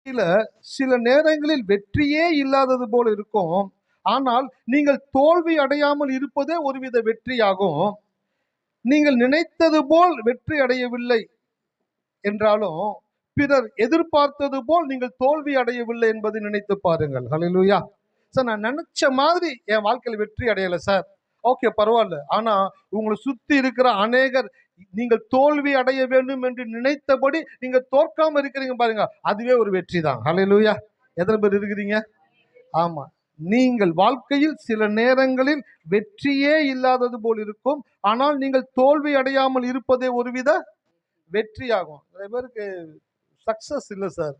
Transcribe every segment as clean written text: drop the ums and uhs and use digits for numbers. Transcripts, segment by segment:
சில சில நேரங்களில் வெற்றியே இல்லாதது போல இருக்கும். ஆனால் நீங்கள் தோல்வி அடையாமல் இருப்பதே ஒருவித வெற்றியாகும். நீங்கள் நினைத்தது போல் வெற்றி அடையவில்லை என்றாலும், பிறர் எதிர்பார்த்தது போல் நீங்கள் தோல்வி அடையவில்லை என்பதை நினைத்து பாருங்கள். ஹalleluya. சார், நான் நினைச்ச மாதிரி என் வாழ்க்கையில் வெற்றி அடையல சார். ஓகே, பரவாயில்ல. ஆனா உங்களை சுத்தி இருக்கிற அநேகர் நீங்கள் தோல்வி அடைய வேண்டும் என்று நினைத்தபடி நீங்க தோற்காம இருக்கிறீங்க பாருங்க, அதுவே ஒரு வெற்றி தான். ஹalleluya. எத்தனை பேர் இருக்கிறீங்க? ஆமா. நீங்கள் வாழ்க்கையில் சில நேரங்களில் வெற்றியே இல்லாதது போல் இருக்கும். ஆனால் நீங்கள் தோல்வி அடையாமல் இருப்பதே ஒருவித வெற்றியாகும். நிறைய பேருக்கு சக்சஸ் இல்லை சார்.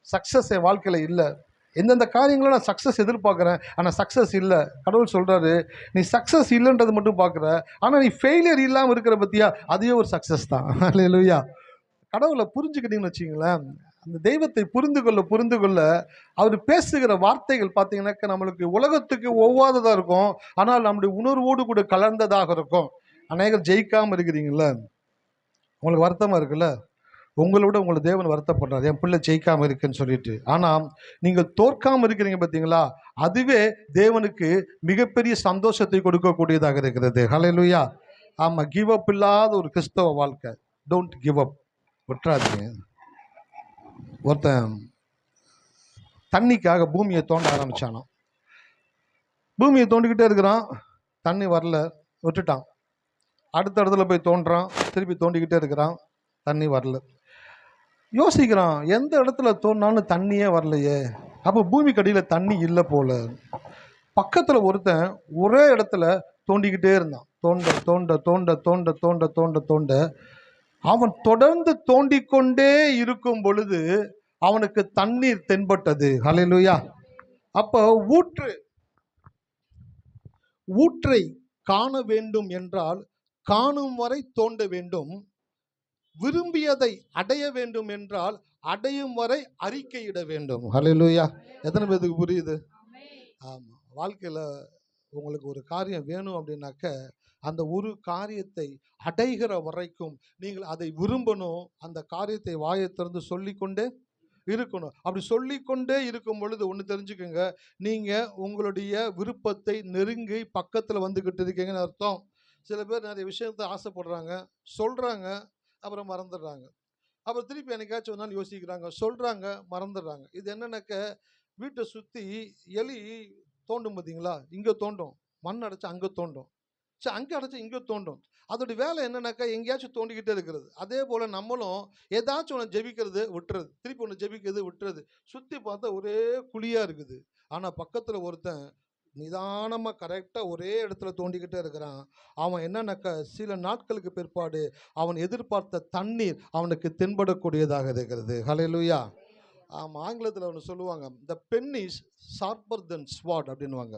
சக்சஸ் என் வாழ்க்கையில இல்லை. எந்தெந்த காரியங்களும் நான் சக்சஸ் எதிர்பார்க்குறேன், ஆனால் சக்சஸ் இல்லை. கடவுள் சொல்றாரு, நீ சக்சஸ் இல்லைன்றது மட்டும் பார்க்குற, ஆனால் நீ ஃபெயிலியர் இல்லாமல் இருக்கிற பத்தியா, அதுவே ஒரு சக்சஸ் தான். ஹalleluya. கடவுளை புரிஞ்சுக்கிட்டீங்கன்னு வச்சுங்களேன், அந்த தெய்வத்தை புரிந்து கொள்ள அவர் பேசுகிற வார்த்தைகள் பார்த்தீங்கன்னாக்க நம்மளுக்கு உலகத்துக்கு ஒவ்வாததாக இருக்கும். ஆனால் நம்முடைய உணர்வோடு கூட கலந்ததாக இருக்கும். அநேகர் ஜெயிக்காமல் இருக்கிறீங்கள, உங்களுக்கு வருத்தமாக இருக்குல்ல. உங்களோட உங்களை தேவன் வருத்தப்படுறாரு, என் பிள்ளை ஜெயிக்காமல் இருக்குன்னு சொல்லிட்டு. ஆனால் நீங்கள் தோற்காமல் இருக்கிறீங்க பார்த்தீங்களா, அதுவே தேவனுக்கு மிகப்பெரிய சந்தோஷத்தை கொடுக்கக்கூடியதாக இருக்கிறது. ஹalleluya. ஆமாம், கிவ் அப் இல்லாத ஒரு கிறிஸ்தவ வாழ்க்கை. டோன்ட் கிவ் அப், விட்டுறாதீங்க. ஒருத்தன் தண்ணிக்காக பூமியை தோண்ட ஆரம்பிச்சானாம். பூமியை தோண்டிக்கிட்டே இருக்கிறான், தண்ணி வரல, விட்டுட்டான். அடுத்த இடத்துல போய் தோன்றான், திருப்பி தோண்டிக்கிட்டே இருக்கிறான், தண்ணி வரல. யோசிக்கிறான், எந்த இடத்துல தோண்டினாலும் தண்ணியே வரலையே, அப்போ பூமி கடியில் தண்ணி இல்லை போல. பக்கத்தில் ஒருத்தன் ஒரே இடத்துல தோண்டிக்கிட்டே இருந்தான். தோண்ட தோண்ட தோண்ட தோண்ட தோண்ட தோண்ட தோண்ட அவன் தொடர்ந்து தோண்டிக்கொண்டே இருக்கும் பொழுது அவனுக்கு தண்ணீர் தென்பட்டது. ஹalleluya. அப்போ ஊற்றை காண வேண்டும் என்றால் காணும் வரை தோண்ட வேண்டும். விரும்பியதை அடைய வேண்டும் என்றால் அடையும் வரை அறிக்கையிட வேண்டும். ஹalleluya. எத்தனை பேருக்கு புரியுது? ஆமா, வாழ்க்கையில உங்களுக்கு ஒரு காரியம் வேணும் அப்படின்னாக்க, அந்த ஒரு காரியத்தை அடைகிற வரைக்கும் நீங்கள் அதை விரும்பணும். அந்த காரியத்தை வாயை திறந்து சொல்லிக்கொண்டே இருக்கணும். அப்படி சொல்லிக்கொண்டே இருக்கும் பொழுது ஒன்று தெரிஞ்சுக்கோங்க, நீங்க உங்களுடைய விருப்பத்தை நெருங்கி பக்கத்தில் வந்துக்கிட்டு இருக்கீங்கன்னு அர்த்தம். சில பேர் நிறைய விஷயத்தை ஆசைப்படுறாங்க, சொல்றாங்க, அப்புறம் மறந்துடுறாங்க. அப்புறம் திருப்பி என்னைக்காச்சும் ஒரு நாள் யோசிக்கிறாங்க, சொல்றாங்க, மறந்துடுறாங்க. இது என்னன்னாக்க, வீட்டை சுற்றி எலி தோண்டும் பார்த்தீங்களா, இங்கே தோண்டும், மண் அடைச்சு அங்கே தோண்டும், சரி அங்கே அடைச்சி இங்கே தோண்டும். அதோடைய வேலை என்னன்னாக்கா, எங்கேயாச்சும் தோண்டிக்கிட்டே இருக்கிறது. அதே போல் நம்மளும் ஏதாச்சும் ஒன்று ஜெபிக்கிறது விட்டுறது, திருப்பி ஒன்று ஜெபிக்கிறது விட்டுறது. சுற்றி பார்த்தா ஒரே குழியாக இருக்குது. ஆனால் பக்கத்தில் ஒருத்தன் நிதானமாக கரெக்டாக ஒரே இடத்துல தோண்டிக்கிட்டே இருக்கிறான். அவன் என்னன்னாக்கா, சில நாட்களுக்கு பிற்பாடு அவன் எதிர்பார்த்த தண்ணீர் அவனுக்கு தென்படக்கூடியதாக இருக்கிறது. ஹalleluya. ஆமாம், ஆங்கிலத்தில் ஒன்று சொல்லுவாங்க, த பென் இஸ் ஷார்ப்பர் தென் ஸ்வாட் அப்படின்வாங்க.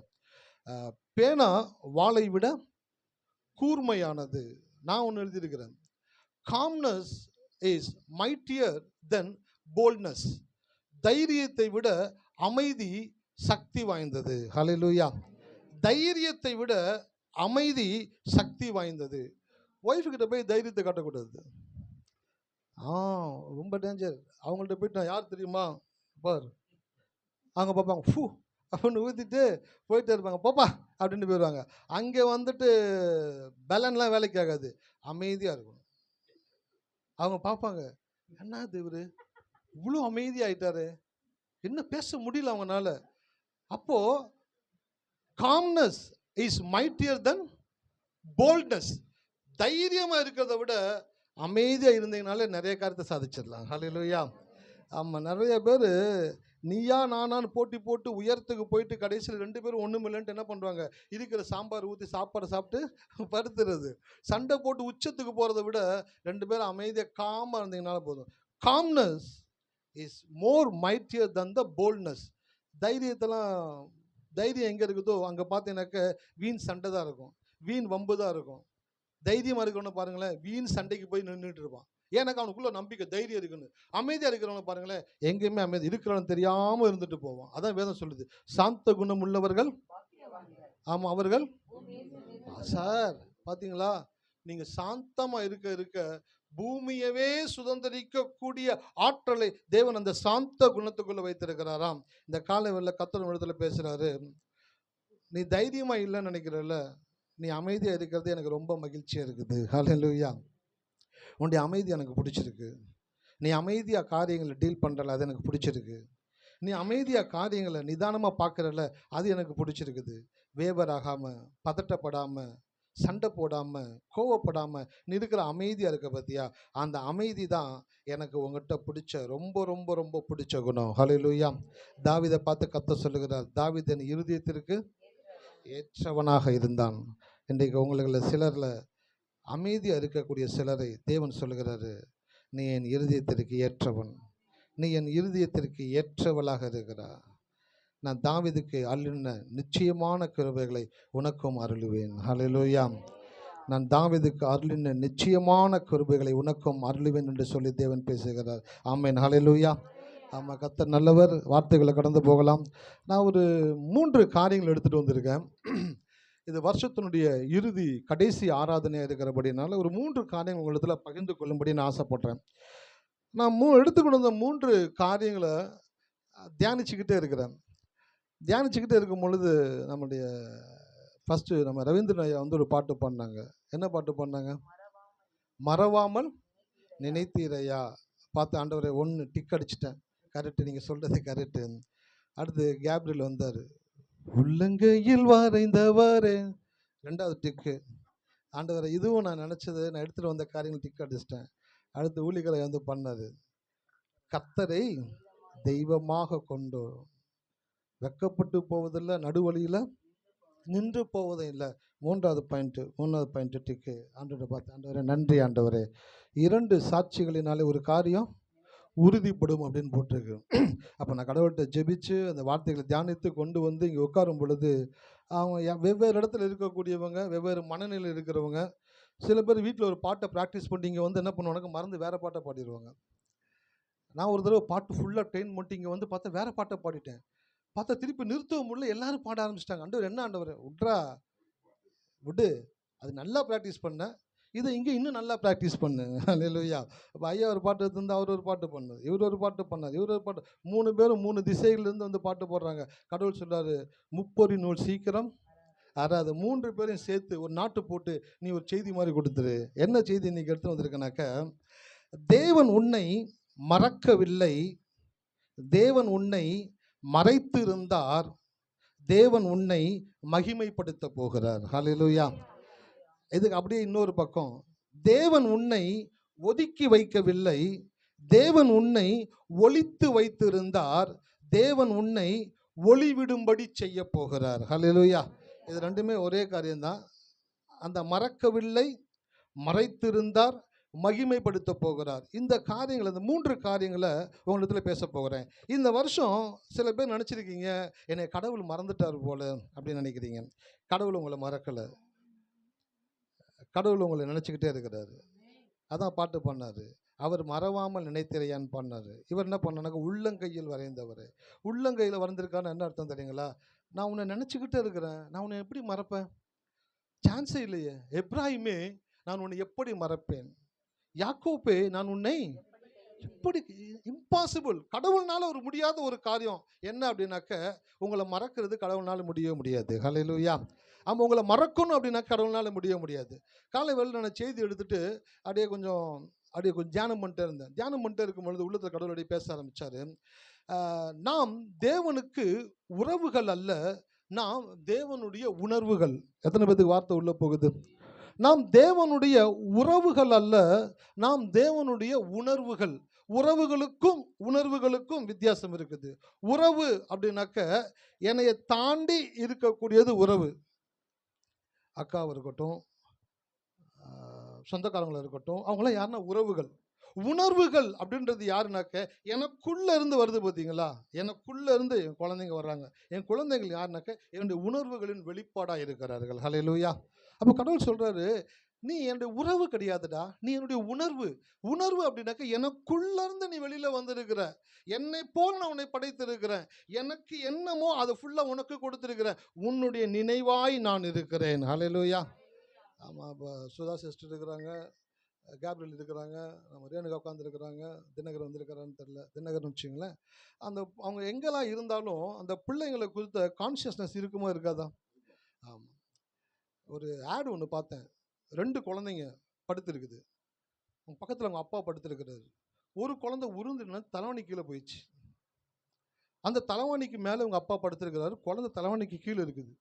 பேனா வாளை விட கூர்மையானது. நான் ஒன்று எழுதியிருக்கிறேன், calmness is mightier then boldness. தைரியத்தை விட அமைதி சக்தி வாய்ந்தது. ஹalleluya. தைரியத்தை விட அமைதி சக்தி வாய்ந்தது. ஒய்ஃபு கிட்ட போய் தைரியத்தை காட்டக்கூடாது. ரொம்ப டேஞ்சர். அவங்கள்ட்ட போயிட்டு, நான் யார் தெரியுமா பார், அவங்க பார்ப்பாங்க, ஃபூ அப்படின்னு ஊற்றிட்டு போயிட்டே இருப்பாங்க, போப்பா அப்படின்னு போயிடுவாங்க. அங்கே வந்துட்டு பலன்லாம் வேலைக்கு ஆகாது, அமைதியாக இருக்கணும். அவங்க பார்ப்பாங்க, என்ன இவரு இவ்வளோ அமைதியாயிட்டாரு, என்ன பேச முடியல அவங்கனால. அப்போ calmness is mightier then boldness. தைரியமா இருக்கிறத விட அமைதியா இருந்தீங்கனாலே நிறைய காரியத்தை சாதிச்சிடலாம். ஹalleluya. ஆமா, நிறைய பேர் நீயா நானான்னு போட்டி போட்டு உயரத்துக்கு போயிட்டு கடைசியில் ரெண்டு பேரும் ஒன்றும் இல்லைன்ட்டு என்ன பண்ணுவாங்க, இருக்கிற சாம்பார் ஊற்றி சாப்பாடை சாப்பிட்டு படுத்துறது. சண்டை போட்டு உச்சத்துக்கு போகிறத விட ரெண்டு பேரும் அமைதியாக காமாக இருந்தீங்கனால போதும். Calmness is more mightier than the boldness. தைரியம் எங்கே இருக்குதோ அங்கே பார்த்தீங்கன்னாக்க வீண் சண்டை தான் இருக்கும், வீண் வம்பு தான் இருக்கும். தைரியமாக இருக்கிறவனை பாருங்களேன், வீண் சண்டைக்கு போய் நின்றுட்டு இருப்பான். ஏன்னாக்கா அவனுக்குள்ள நம்பிக்கை, தைரியம் இருக்குன்னு. அமைதியாக இருக்கிறவனை பாருங்களேன், எங்கேயுமே அமைதி இருக்கிறவன் தெரியாமல் இருந்துட்டு போவான். அதான் வேதம் சொல்லுது, சாந்த குணம் உள்ளவர்கள், ஆமாம், அவர்கள். சார் பார்த்தீங்களா, நீங்கள் சாந்தமாக இருக்க இருக்க பூமியவே சுதந்திரிக்கக்கூடிய ஆற்றலை தேவன் அந்த சாந்த குணத்துக்குள்ள வைத்திருக்கிறாராம். இந்த காலைவெளியில கர்த்தர் இடத்துல பேசுறாரு, நீ தைரியமா இல்லைன்னு நினைக்கிறல்ல, நீ அமைதியா இருக்கிறது எனக்கு ரொம்ப மகிழ்ச்சியா இருக்குது. ஹல்லேலூயா. உன்னுடைய அமைதி எனக்கு பிடிச்சிருக்கு. நீ அமைதியா காரியங்களை டீல் பண்றல, அது எனக்கு பிடிச்சிருக்கு. நீ அமைதியா காரியங்களை நிதானமா பார்க்கறல, அது எனக்கு பிடிச்சிருக்குது. வேவராகாம, பதட்டப்படாம, சண்டை போடாம, கோவப்படாம நீ இருக்கிற அமைதியா இருக்க பார்த்தியா, அந்த அமைதி தான் எனக்கு உங்ககிட்ட பிடிச்ச ரொம்ப ரொம்ப ரொம்ப பிடிச்ச குணம். ஹல்லேலூயா. தாவீதை பார்த்து கர்த்தர் சொல்லுகிறார், தாவீது என் இருதயத்திற்கு ஏற்றவனாக இருந்தான். இன்றைக்கு உங்களுக்கு சிலர்ல அமைதியா இருக்கக்கூடிய சிலரை தேவன் சொல்லுகிறாரு, நீ என் இருதயத்திற்கு ஏற்றவன், நீ என் இருதயத்திற்கு ஏற்றவளாக இருக்கிறார். நான் தாவீதுக்கு அருளின நிச்சயமான கிருபைகளை உனக்கும் அருளுவேன். ஹல்லேலூயா. நான் தாவீதுக்கு அருளின நிச்சயமான கிருபைகளை உனக்கும் அருளுவேன் என்று சொல்லி தேவன் பேசுகிறார். ஆமென். ஹல்லேலூயா. ஆமாம், கர்த்தர் நல்லவர். வார்த்தைகளை கடந்து போகலாம். நான் ஒரு 3 காரியங்கள் எடுத்துகிட்டு வந்திருக்கேன். இது வருஷத்தினுடைய இறுதி கடைசி ஆராதனையாக இருக்கிறபடினால ஒரு 3 காரியங்கள் உங்களிடத்தில் பகிர்ந்து கொள்ளும்படி நான் ஆசைப்படுறேன். நான் எடுத்துக்கொண்டு வந்த 3 காரியங்களை தியானிச்சுக்கிட்டே இருக்கிறேன். தியானிச்சுக்கிட்டே இருக்கும் பொழுது நம்முடைய ஃபஸ்ட்டு நம்ம ரவீந்திரன் ஐயா ஒரு பாட்டு பாடினாங்க. என்ன பாட்டு பாடினாங்க? மறவாமல் நினைத்தீரையா. பார்த்து ஆண்டவரை 1 டிக் அடிச்சிட்டேன். கரெக்டு, நீங்கள் சொல்கிறது கரெக்டு. அடுத்து கேப்ரியல் வந்தார், உள்ளங்கையில் வரைந்தவரே. 2வது டிக்கு. ஆண்டவரை இதுவும் நான் நினச்சது, நான் எடுத்துகிட்டு வந்த காரியங்கள் டிக் அடிச்சிட்டேன். அடுத்து ஊழியர்களை பண்ணார், கர்த்தரை தெய்வமாக கொண்டு வெக்கப்பட்டு போவதில்லை, நடுவழியில் நின்று போவதும் இல்லை. 3வது பாயிண்ட்டு டிக்கு. ஆண்டவரை பார்த்து, ஆண்டவரே நன்றி ஆண்டவரே, 2 சாட்சிகளினாலே ஒரு காரியம் உறுதிப்படும் அப்படின்னு போட்டிருக்கு. அப்போ நான் கடவுள்கிட்ட ஜெபிச்சு அந்த வார்த்தைகளை தியானித்து கொண்டு வந்து இங்கே உட்காரும் பொழுது, அவங்க வெவ்வேறு இடத்துல இருக்கக்கூடியவங்க, வெவ்வேறு மனநிலையில் இருக்கிறவங்க, சில பேர் வீட்டில் ஒரு பாட்டை ப்ராக்டிஸ் பண்ணி இங்கே என்ன பண்ணுவாங்க, மறந்து வேறு பாட்டை பாடிடுவாங்க. நான் ஒரு தடவை பாட்டு ஃபுல்லாக ட்ரெயின் பண்ணிட்டு இங்கே பார்த்தா வேறு பாட்டை பாடிட்டேன். பார்த்தா திருப்பி நிறுத்தவும் முடியல, எல்லாரும் பாட ஆரம்பிச்சிட்டாங்க. ஆண்டவர் என்ன ஆண்டவர், விடு, அது நல்லா ப்ராக்டிஸ் பண்ண, இதை இங்கே இன்னும் நல்லா ப்ராக்டிஸ் பண்ணு. ஹல்லேலூயா. அப்போ ஐயா ஒரு பாட்டு எடுத்துருந்து அவர் ஒரு பாட்டு பண்ணார், இவர் ஒரு பாட்டு பண்ணார், இவர் ஒரு பாட்டு, 3 பேரும் 3 திசைகள்லேருந்து பாட்டு போடுறாங்க. கடவுள் சொல்கிறாரு, முப்பொறி நூல் சீக்கிரம் அதாவது 3 பேரையும் சேர்த்து ஒரு நாட்டு போட்டு நீ ஒரு செய்தி மாதிரி கொடுத்துரு. என்ன செய்தி இன்னைக்கு எடுத்து வந்திருக்கனாக்க, தேவன் உன்னை மறக்கவில்லை, தேவன் உன்னை மறைத்து இருந்தார், தேவன் உன்னை மகிமைப்படுத்த போகிறார். ஹல்லேலூயா. இதுக்கு அப்படியே இன்னொரு பக்கம், தேவன் உன்னை ஒதுக்கி வைக்கவில்லை, தேவன் உன்னை ஒளித்து வைத்திருந்தார், தேவன் உன்னை ஒளிவிடும்படி செய்ய போகிறார். ஹல்லேலூயா. இது 2மே ஒரே காரியம்தான். அந்த மறக்கவில்லை, மறைத்திருந்தார், மகிமைப்படுத்த போகிறார். இந்த காரியங்களை, இந்த 3 காரியங்களை உங்களிடத்தில் பேச போகிறேன். இந்த வருஷம் சில பேர் நினச்சிருக்கீங்க, என்னை கடவுள் மறந்துட்டார் போல அப்படின்னு நினைக்கிறீங்க. கடவுள் உங்களை மறக்கலை, கடவுள் உங்களை நினச்சிக்கிட்டே இருக்கிறாரு. அதான் பாட்டு பண்ணார், அவர் மறவாமல் நினைத்திரையான்னு பண்ணார். இவர் என்ன பண்ணாங்க, உள்ளங்கையில் வரைந்தவர். உள்ளங்கையில் வரைந்திருக்கான்னு என்ன அர்த்தம் தெரியுங்களா? நான் உன்னை நினச்சிக்கிட்டே இருக்கிறேன், நான் உன்னை எப்படி மறப்பேன்? சான்ஸே இல்லையே. எப்ராஹிமே, நான் உன்னை எப்படி மறப்பேன்? யாக்கோபே, நான் உன்னை எப்படி, இம்பாசிபிள். கடவுள்னால ஒரு முடியாத ஒரு காரியம் என்ன அப்படின்னாக்க, உங்களை மறக்கிறது கடவுள்னால முடியவே முடியாது. ஹல்லேலூயா. ஆமாம், உங்களை மறக்கணும் அப்படின்னா கடவுள்னால முடியாது. காலை வேளை நான் செய்தி எடுத்துட்டு அப்படியே கொஞ்சம் தியானம் பண்ணிட்டே இருந்தேன். தியானம் பண்ணிட்டே இருக்கும் பொழுது உள்ளத்தில் கடவுளுடைய பேச ஆரம்பித்தார். நாம் தேவனுக்கு உறவுகள் அல்ல, நாம் தேவனுடைய உணர்வுகள். எத்தனை பேருக்கு வார்த்தை உள்ள போகுது? நாம் தேவனுடைய உறவுகள் அல்ல, நாம் தேவனுடைய உணர்வுகள். உறவுகளுக்கும் உணர்வுகளுக்கும் வித்தியாசம் இருக்குது. உறவு அப்படின்னாக்க என்னைய தாண்டி இருக்கக்கூடியது உறவு. அக்காவாக இருக்கட்டும், சொந்தக்காரங்களாக இருக்கட்டும், அவங்களாம் யாருன்னா உறவுகள். உணர்வுகள் அப்படின்றது யாருனாக்க எனக்குள்ள இருந்து வருது. பார்த்தீங்களா, எனக்குள்ள இருந்து என் குழந்தைங்க வர்றாங்க. என் குழந்தைகள் யாருனாக்க என்னுடைய உணர்வுகளின் வெளிப்பாடாக இருக்கிறார்கள். ஹல்லேலூயா. அப்போ கடவுள் சொல்றாரு, நீ என்னுடைய உறவு கிடையாதுடா, நீ என்னுடைய உணர்வு. உணர்வு அப்படின்னாக்க எனக்குள்ள இருந்து நீ வெளியில வந்திருக்கிற. என்னை போல நான் உன்னை படைத்திருக்கிறேன், எனக்கு என்னமோ அதை ஃபுல்லா உனக்கு கொடுத்திருக்கிறேன், உன்னுடைய நினைவாய் நான் இருக்கிறேன். ஹல்லேலூயா. ஆமாம். இப்போ சுதா சிஸ்டர் இருக்கிறாங்க, கேப்ரியல் இருக்கிறாங்க, நம்ம ரேணுகா உட்காந்துருக்கிறாங்க, தினகர் வந்திருக்கிறான்னு தெரில, தினகர்னு வச்சுங்களேன். அந்த அவங்க எங்கெல்லாம் இருந்தாலும் அந்த பிள்ளைங்களை குறித்த கான்ஷியஸ்னஸ் இருக்குமா இருக்காதா? ஆமாம். ஒரு ஆடு ஒன்று பார்த்தேன். 2 குழந்தைங்க படுத்துருக்குது. அவங்க பக்கத்தில் அவங்க அப்பா படுத்துருக்கிறாரு. ஒரு குழந்தை உருந்துன்னா தலைவணி கீழே போயிடுச்சு. அந்த தலைவாணிக்கு மேலே உங்கள் அப்பா படுத்திருக்கிறாரு, குழந்தை தலைவாணிக்கு கீழே இருக்குது.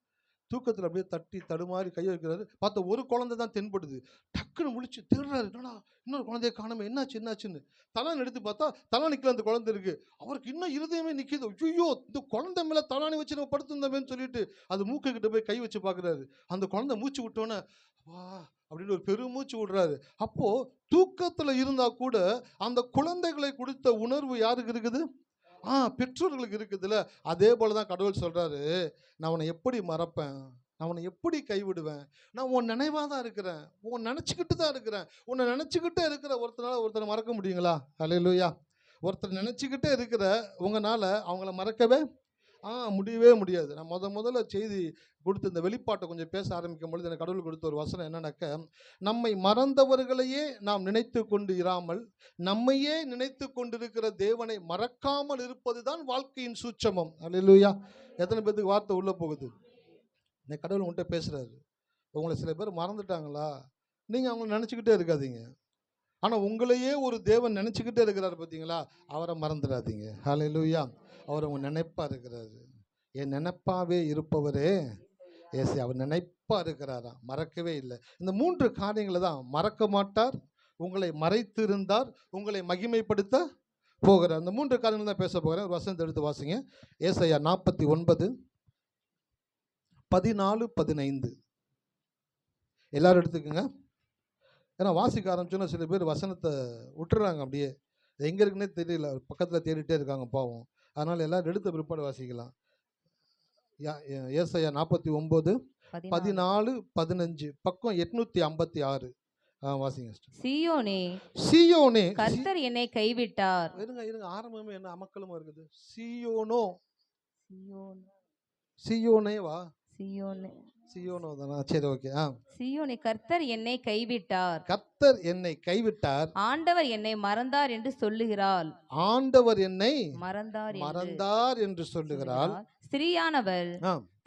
தூக்கத்தில் அப்படியே தட்டி தடுமாறி கை வைக்கிறாரு. பார்த்தா ஒரு குழந்தை தான் தென்படுது. டக்குன்னு முழிச்சு தேடுறாரு, என்னடா இன்னொரு குழந்தைய காணுமே, என்னாச்சுன்னு. தலைவாணி எடுத்து பார்த்தா தலைவாணிக்குள்ள அந்த குழந்தை இருக்கு. அவருக்கு இன்னும் இருதயமே நிற்கிது. ஐயோ, இந்த குழந்தை மேலே தலைவாணி வச்சு நம்ம படுத்திருந்தோமேன்னு சொல்லிட்டு அது மூக்கு கிட்ட போய் கை வச்சு பார்க்குறாரு. அந்த குழந்தை மூச்சு விட்டோன்னே வா அப்படின்னு ஒரு பெருமூச்சு விடுறாரு. அப்போ தூக்கத்தில் இருந்தா கூட அந்த குழந்தைகளை கொடுத்த உணர்வு யாருக்கு இருக்குது? பெற்றோர்களுக்கு இருக்குதுல்ல. அதே போல தான் கடவுள் சொல்றாரு, நான் உன்னை எப்படி மறப்பேன், நான் உன்னை எப்படி கைவிடுவேன், நான் உன் நினைவாக தான் இருக்கிறேன், உன் நினச்சிக்கிட்டு தான் இருக்கிறேன். உன்னை நினச்சிக்கிட்டே இருக்கிற ஒருத்தரை மறக்க முடியுங்களா? அல்லேலூயா. ஒருத்தர் நினச்சிக்கிட்டே இருக்கிற உங்களால் அவங்கள மறக்கவே முடியவே முடியாது. நான் முதல்ல செய்தி கொடுத்து இந்த வெளிப்பாட்டை கொஞ்சம் பேச ஆரம்பிக்கும் பொழுது எனக்கு கடவுள் கொடுத்த ஒரு வசனம் என்னன்னாக்க, நம்மை மறந்தவர்களையே நாம் நினைத்து கொண்டு இராமல் நம்மையே நினைத்து கொண்டிருக்கிற தேவனை மறக்காமல் இருப்பது தான் வாழ்க்கையின் சூட்சமம். அல்லேலூயா. எத்தனை பேருக்கு வார்த்தை உள்ள போகுது? இன்னைக்கு கடவுள் உங்கள்கிட்ட பேசுறாரு. உங்களை சில பேர் மறந்துட்டாங்களா, நீங்கள் அவங்கள நினச்சிக்கிட்டே இருக்காதீங்க. ஆனால் உங்களையே ஒரு தேவன் நினச்சிக்கிட்டே இருக்கிறாரு பார்த்தீங்களா, அவரை மறந்துடாதீங்க. ஹல்லேலூயா. அவர் உங்க நினைப்பா இருக்கிறாரு. என் நினைப்பாவே இருப்பவரே ஏசு, அவர் நினைப்பா இருக்கிறாரா, மறக்கவே இல்லை. இந்த 3 காரியங்களை தான் மறக்க மாட்டார், உங்களை மறைத்து இருந்தார், உங்களை மகிமைப்படுத்த போகிறார். இந்த 3 காரியங்கள் தான் பேச போகிறேன். ஒரு வசனத்தை எடுத்து வாசிங்க. ஏசாயா 49:14-15 எல்லாரும் எடுத்துக்கோங்க. ஏன்னா வாசிக்க ஆரம்பிச்சோன்னா சில பேர் வசனத்தை விட்டுறாங்க, அப்படியே எங்கே இருக்குன்னே தெரியல, பக்கத்தில் தேடிட்டே இருக்காங்க பாவம். அதனால் எல்லாரும் எடுத்த பிற்பாடு வாசிக்கலாம். ஏசாயா 49:14-15 பக்கம் 856 வாசிங்க. சீயோனே கர்த்தர் என்னை கைவிட்டார். இருங்க ஆரம்பமே என்ன அமக்கலமா இருக்குது. சீயோனேவா? சீயோனோ தானா? சரி, ஓகே. சீயோனே கர்த்தர் என்னை கைவிட்டார், கர்த்தர் என்னை கைவிட்டார், ஆண்டவர் என்னை மறந்தார் என்று சொல்லுகிறாள். ஆண்டவர் என்னை மறந்தார் என்று சொல்லுகிறாள். ஸ்திரீயானவள்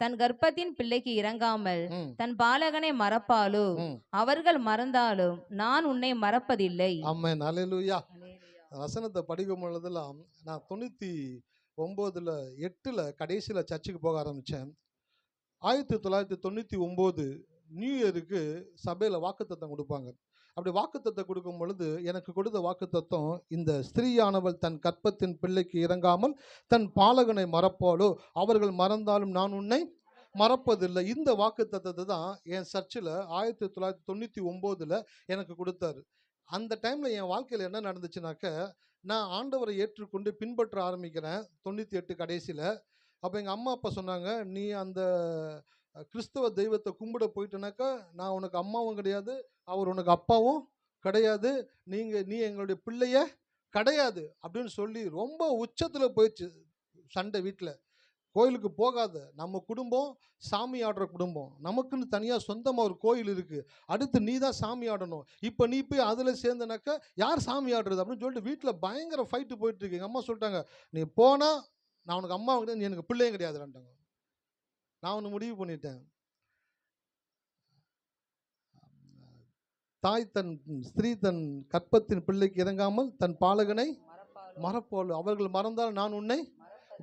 தன் கர்ப்பத்தின் பிள்ளைக்கு இறங்காமல் தன் பாலகனை மறப்பாளோ? அவர்கள் மறந்தாலும் நான் உன்னை மறப்பதில்லை. ஆமென். அல்லேலூயா. வசனத்தை படிக்கும் பொழுதெல்லாம் நான் 99-8 கடைசியில் சர்ச்சுக்கு போக ஆரம்பித்தேன். 1999 நியூ இயருக்கு சபையில் வாக்குத்தத்தம் கொடுப்பாங்க. அப்படி வாக்குத்தத்தம் கொடுக்கும் பொழுது எனக்கு கொடுத்த வாக்குத்தத்தம், இந்த ஸ்திரீயானவள் தன் கர்ப்பத்தின் பிள்ளைக்கு இறங்காமல் தன் பாலகனை மறப்பாளோ? அவர்கள் மறந்தாலும் நான் உன்னை மறப்பதில்லை. இந்த வாக்குத்தத்தத்தை தான் என் சர்ச்சில் 1999 எனக்கு கொடுத்தாரு. அந்த டைமில் என் வாழ்க்கையில் என்ன நடந்துச்சுனாக்க, நான் ஆண்டவரை ஏற்றுக்கொண்டு பின்பற்ற ஆரம்பிக்கிறேன் 98 கடைசியில். அப்போ எங்கள் அம்மா அப்பா சொன்னாங்க, நீ அந்த கிறிஸ்தவ தெய்வத்தை கும்பிட போயிட்டனாக்கா நான் உனக்கு அம்மாவும் கிடையாது, அவர் உனக்கு அப்பாவும் கிடையாது, நீ எங்களுடைய பிள்ளைய கிடையாது அப்படின்னு சொல்லி ரொம்ப உச்சத்தில் போயிடுச்சு சண்டை வீட்டில். கோயிலுக்கு போகாத, நம்ம குடும்பம் சாமி ஆடுற குடும்பம், நமக்குன்னு தனியாக சொந்தமாக ஒரு கோயில் இருக்குது, அடுத்து நீ தான் சாமி ஆடணும், இப்போ நீ போய் அதில் சேர்ந்தனாக்கா யார் சாமி ஆடுறது அப்படின்னு சொல்லிட்டு வீட்டில் பயங்கர ஃபைட்டு போயிட்டுருக்கு. எங்கள் அம்மா சொல்லிட்டாங்க, நீ போனால் நான் உனக்கு அம்மா கிடையாது, நீ எனக்கு பிள்ளையும் கிடையாதுன்ட்டாங்க. நான் ஒன்று முடிவு பண்ணிட்டேன், ஸ்திரீ தன் கற்பத்தின் பிள்ளைக்கு இறங்காமல் தன் பாலகனை மறப்பாள், அவர்கள் மறந்தால் நான் உன்னை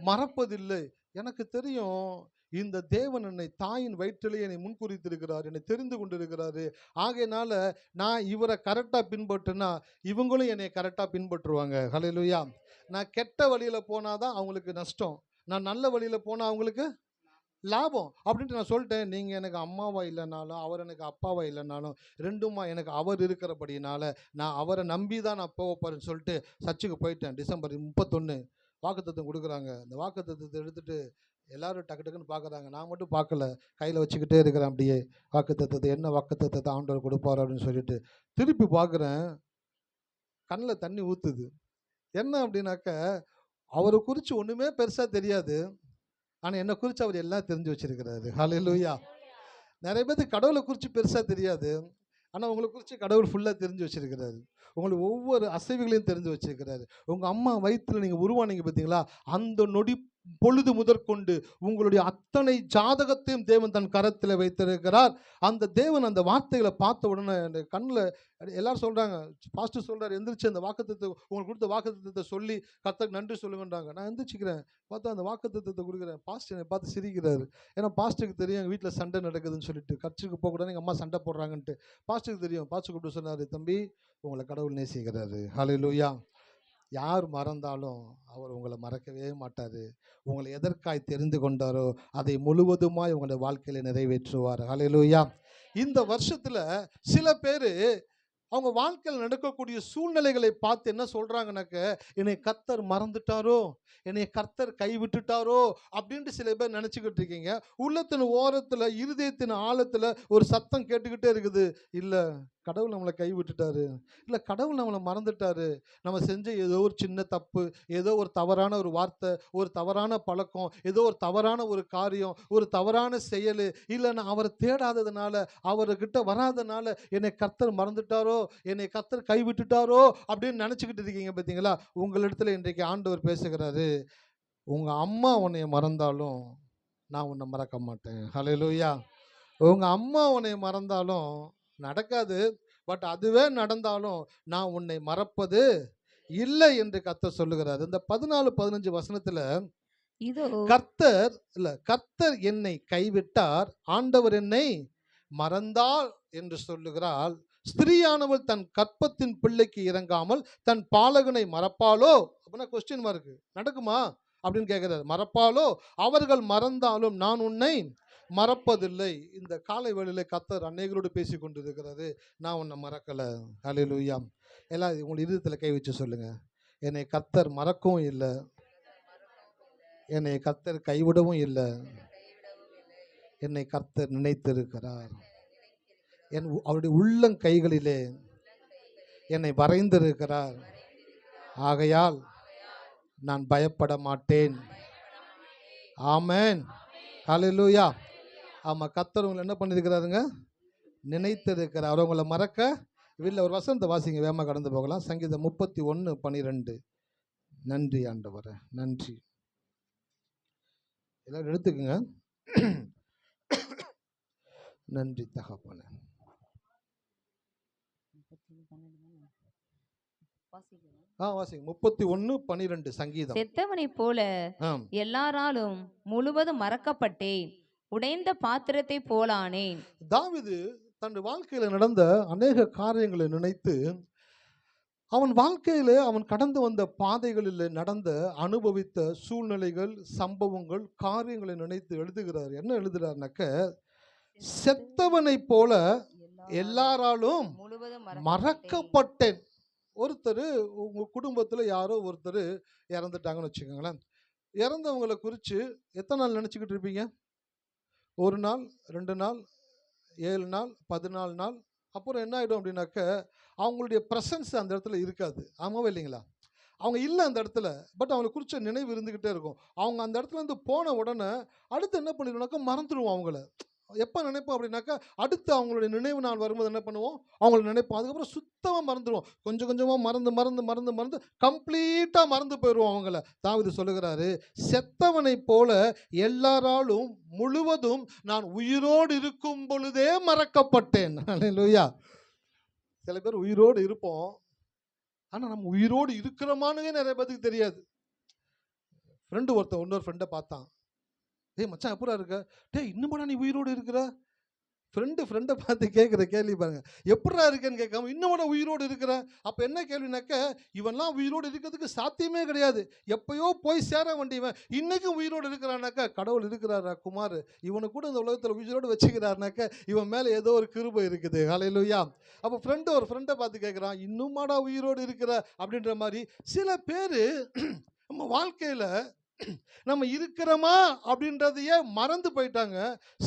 மறப்பதில்லை. எனக்கு தெரியும் இந்த தேவன் என்னை தாயின் வயிற்றிலே என்னை முன்குறித்திருக்கிறார், என்னை தெரிந்து கொண்டிருக்கிறாரு. ஆகையினால நான் இவரை கரெக்டாக பின்பற்றுனா இவங்களும் என்னை கரெக்டாக பின்பற்றுவாங்க. ஹல்லேலூயா. நான் கெட்ட வழியில் போனாதான் அவங்களுக்கு நஷ்டம், நான் நல்ல வழியில் போனால் அவங்களுக்கு லாபம் அப்படின்ட்டு நான் சொல்லிட்டேன். நீங்கள் எனக்கு அம்மாவா இல்லைனாலும் அவர் எனக்கு அப்பாவா இல்லைனாலும் ரெண்டுமா எனக்கு அவர் இருக்கிறபடினால நான் அவரை நம்பி தான் நான் போக போகிறேன்னு சொல்லிட்டு சர்ச்சுக்கு போயிட்டேன். டிசம்பர் 31 வாக்குத்தத்தம் கொடுக்குறாங்க. அந்த வாக்குத்தத்தத்தை எடுத்துகிட்டு எல்லோரும் டக்கு டக்குன்னு பார்க்குறாங்க, நான் மட்டும் பார்க்கல, கையில் வச்சுக்கிட்டே இருக்கிறேன் அப்படியே வாக்குத்தத்தத்தை. என்ன வாக்குத்தத்தத்தை ஆண்டவர் கொடுப்பார் அப்படின்னு சொல்லிட்டு திருப்பி பார்க்குறேன், கண்ணில் தண்ணி ஊற்றுது. என்ன அப்படின்னாக்க, அவரை குறித்து ஒன்றுமே பெருசாக தெரியாது, ஆனால் என்னை குறித்து அவர் எல்லாம் தெரிஞ்சு வச்சிருக்கிறாரு. ஹல்லேலூயா. நிறைய பேருக்கு கடவுளை குறித்து பெருசாக தெரியாது, ஆனால் உங்களை குறித்து கடவுள் ஃபுல்லாக தெரிஞ்சு வச்சிருக்கிறாரு. உங்களுக்கு ஒவ்வொரு அசைவுகளையும் தெரிஞ்சு வச்சிருக்கிறாரு. உங்கள் அம்மா வயிற்றில் நீங்கள் உருவானீங்க பார்த்தீங்களா, அந்த நொடி பொழுது முதற்கொண்டு உங்களுடைய அத்தனை ஜாதகத்தையும் தேவன் தன் கரத்தில் வைத்திருக்கிறார். அந்த தேவன் அந்த வார்த்தைகளை பார்த்த உடனே அந்த கண்ணில் எல்லாரும் சொல்கிறாங்க, பாஸ்டர் சொல்கிறார், எந்திரிச்சு அந்த வாக்குத்தத்தை உங்களுக்கு கொடுத்த வாக்குத்தத்தை சொல்லி கர்த்தருக்கு நன்றி சொல்லுங்கன்றாங்க. நான் எந்திரிச்சிக்கிறேன், பார்த்தா அந்த வாக்குத்தத்தை கொடுக்குறேன். பாஸ்டர் என்னை பார்த்து சிரிக்கிறாரு. ஏன்னா பாஸ்டருக்கு தெரியும் எங்கள் வீட்டில் சண்டை நடக்குதுன்னு சொல்லிட்டு, கட்சிக்கு போகக்கூடாது, எங்கள் அம்மா சண்டை போடுறாங்கன்ட்டு பாஸ்டருக்கு தெரியும். பாஸ்டர் கூப்பிட்டு சொன்னார், தம்பி உங்களை கடவுள் நேசிக்கிறாரு. ஹல்லேலூயா. யார் மறந்தாலும் அவர் உங்களை மறக்கவே மாட்டார். உங்களை எதற்காய் தெரிந்து கொண்டாரோ அதை முழுவதுமாய் உங்களுடைய வாழ்க்கையில் நிறைவேற்றுவார். ஹல்லேலூயா. இந்த வருஷத்தில் சில பேர் அவங்க வாழ்க்கையில் நடக்கக்கூடிய சூழ்நிலைகளை பார்த்து என்ன சொல்கிறாங்கனாக்க, என்னை கர்த்தர் மறந்துட்டாரோ, என்னை கர்த்தர் கைவிட்டுட்டாரோ அப்படின்ட்டு சில பேர் நினச்சிக்கிட்டு இருக்கீங்க. உள்ளத்தின் ஓரத்தில் இருதயத்தின் ஆழத்தில் ஒரு சத்தம் கேட்டுக்கிட்டே இருக்குது, இல்லை கடவுள் நம்மளை கைவிட்டுட்டாரு, இல்லை கடவுள் நம்மளை மறந்துட்டாரு, நம்ம செஞ்ச ஏதோ ஒரு சின்ன தப்பு, ஏதோ ஒரு தவறான ஒரு வார்த்தை, ஒரு தவறான பழக்கம், ஏதோ ஒரு தவறான ஒரு காரியம், ஒரு தவறான செயல், இல்லை நான் அவரை தேடாததுனால, அவர்கிட்ட வராதனால என்னை கர்த்தர் மறந்துட்டாரோ, என்னை கர்த்தர் கைவிட்டுட்டாரோ அப்படின்னு நினச்சிக்கிட்டு இருக்கீங்க பார்த்தீங்களா. உங்களிடத்துல இன்றைக்கு ஆண்டவர் பேசுகிறாரு, உங்கள் அம்மா உன்னை மறந்தாலும் நான் உன்னை மறக்க மாட்டேன். ஹல்லேலூயா. உங்கள் அம்மா உன்னை மறந்தாலும் நடக்காது, பட் அதுவே நடந்தாலும் நான் உன்னை மறப்பது இல்லை என்று கர்த்தர் சொல்லுகிறார். இந்த 14-15 வசனத்துல கர்த்தர் என்னை கைவிட்டார், ஆண்டவர் என்னை மறந்தார் என்று சொல்லுகிறாள். ஸ்திரீயானவள் தன் கற்பத்தின் பிள்ளைக்கு இறங்காமல் தன் பாலகனை மறப்பாளோ? அப்படின்னா கொஸ்டின் மார்க், நடக்குமா அப்படின்னு கேட்கிறார். மறப்பாளோ? அவர்கள் மறந்தாலும் நான் உன்னை மறப்பதில்லை. இந்த காலை வேளையில கர்த்தர் அநேகரோடு பேசி கொண்டிருக்கிறாரு, நான் உன்னை மறக்கலை. ஹல்லேலூயா. எல்லாம் உங்கள் இருதயத்தில் கை வச்சு சொல்லுங்க, என்னை கர்த்தர் மறக்கவும் இல்லை, என்னை கர்த்தர் கைவிடவும் இல்லை, என்னை கர்த்தர் நினைத்திருக்கிறார், அவருடைய உள்ளங்கைகளிலே என்னை வரைந்திருக்கிறார், ஆகையால் நான் பயப்பட மாட்டேன். ஆமென். ஹல்லேலூயா. ஆமாம், கர்த்தர் உங்களை என்ன பண்ணியிருக்கிறாருங்க, நினைத்திருக்கிறார். அவர் உங்களை மறக்க இல்லை. ஒரு வசனத்தை வாசிங்க, வேகமாக கடந்து போகலாம். சங்கீதம் 31:12. நன்றி ஆண்டவரே, நன்றி. எல்லாரும் எடுத்துக்குங்க. நன்றி தகப்பனே. வாசிங்க 31:12 சங்கீதம். செத்தவனை போல எல்லாராலும் முழுவதும் மறக்கப்பட்டேன், உடைந்த பாத்திரத்தை போலானேன். தாவீது தன் வாழ்க்கையில நடந்த அநேக காரியங்களை நினைத்து, அவன் வாழ்க்கையில அவன் கடந்து வந்த பாதைகளில் நடந்த அனுபவித்த சூழ்நிலைகள், சம்பவங்கள், காரியங்களை நினைத்து எழுதுகிறார். என்ன எழுதுகிறார்னாக்க, செத்தவனை போல எல்லாராலும் மறக்கப்பட்டேன். ஒருத்தர் உங்க குடும்பத்தில் யாரோ ஒருத்தர் இறந்துட்டாங்கன்னு வச்சுக்கோங்களேன். இறந்தவங்களை குறித்து எத்தனை நாள் நினச்சிக்கிட்டு இருப்பீங்க? 1 நாள், 2 நாள், 7 நாள், 14 நாள். அப்புறம் என்ன ஆகிடும் அப்படின்னாக்க, அவங்களுடைய ப்ரெசன்ஸ் அந்த இடத்துல இருக்காது. ஆமாவா இல்லைங்களா? அவங்க இல்லை அந்த இடத்துல, பட் அவங்களை குறித்த நினைவு இருந்துக்கிட்டே இருக்கும். அவங்க அந்த இடத்துலேருந்து போன உடனே அடுத்து என்ன பண்ணிடுவோம்னாக்கா, மறந்துடுவோம் அவங்கள. எப்போ நினைப்போம் அப்படின்னாக்கா, அடுத்து அவங்களுடைய நினைவு நாள் வரும்போது என்ன பண்ணுவோம், அவங்கள நினைப்போம். அதுக்கப்புறம் சுத்தமாக மறந்துடுவோம். கொஞ்சம் கொஞ்சமாக மறந்து கம்ப்ளீட்டாக மறந்து போயிடுவோம் அவங்கள. தாவீது சொல்லுகிறாரு, செத்தவனை போல எல்லாராலும் முழுவதும் நான் உயிரோடு இருக்கும் பொழுதே மறக்கப்பட்டேன். அல்லேலூயா. சில பேர் உயிரோடு இருப்போம், ஆனால் நம்ம உயிரோடு இருக்கிறோமானே நிறைய பேருக்கு தெரியாது. ஃப்ரெண்டு ஒருத்தன் இன்னொரு ஃப்ரெண்டை பார்த்தான், டேய் மச்சான் எப்படா இருக்க, டேய் இன்னுமாடா நீ உயிரோடு இருக்கிற? ஃப்ரெண்டை பார்த்து கேட்குற கேள்வி பாருங்க, எப்படா இருக்கேன்னு கேட்காம இன்னுமாடா உயிரோடு இருக்கிற. அப்போ என்ன கேள்வினாக்க, இவன்லாம் உயிரோடு இருக்கிறதுக்கு சாத்தியமே கிடையாது, எப்பயோ போய் சேர வேண்டியவன் இன்னைக்கும் உயிரோடு இருக்கிறானாக்கா, கடவுள் இருக்கிறாரா குமார், இவனை கூட இந்த உலகத்தில் உயிரோடு வச்சுக்கிறாருனாக்க இவன் மேலே ஏதோ ஒரு கிருபை இருக்குது. ஹல்லேலூயா. அப்போ ஒரு ஃப்ரெண்டை பார்த்து கேட்குறான், இன்னுமாடா உயிரோடு இருக்கிற அப்படின்ற மாதிரி. சில பேர் நம்ம வாழ்க்கையில் நம்ம இருக்கிறோமா அப்படின்றதையே மறந்து போயிட்டாங்க.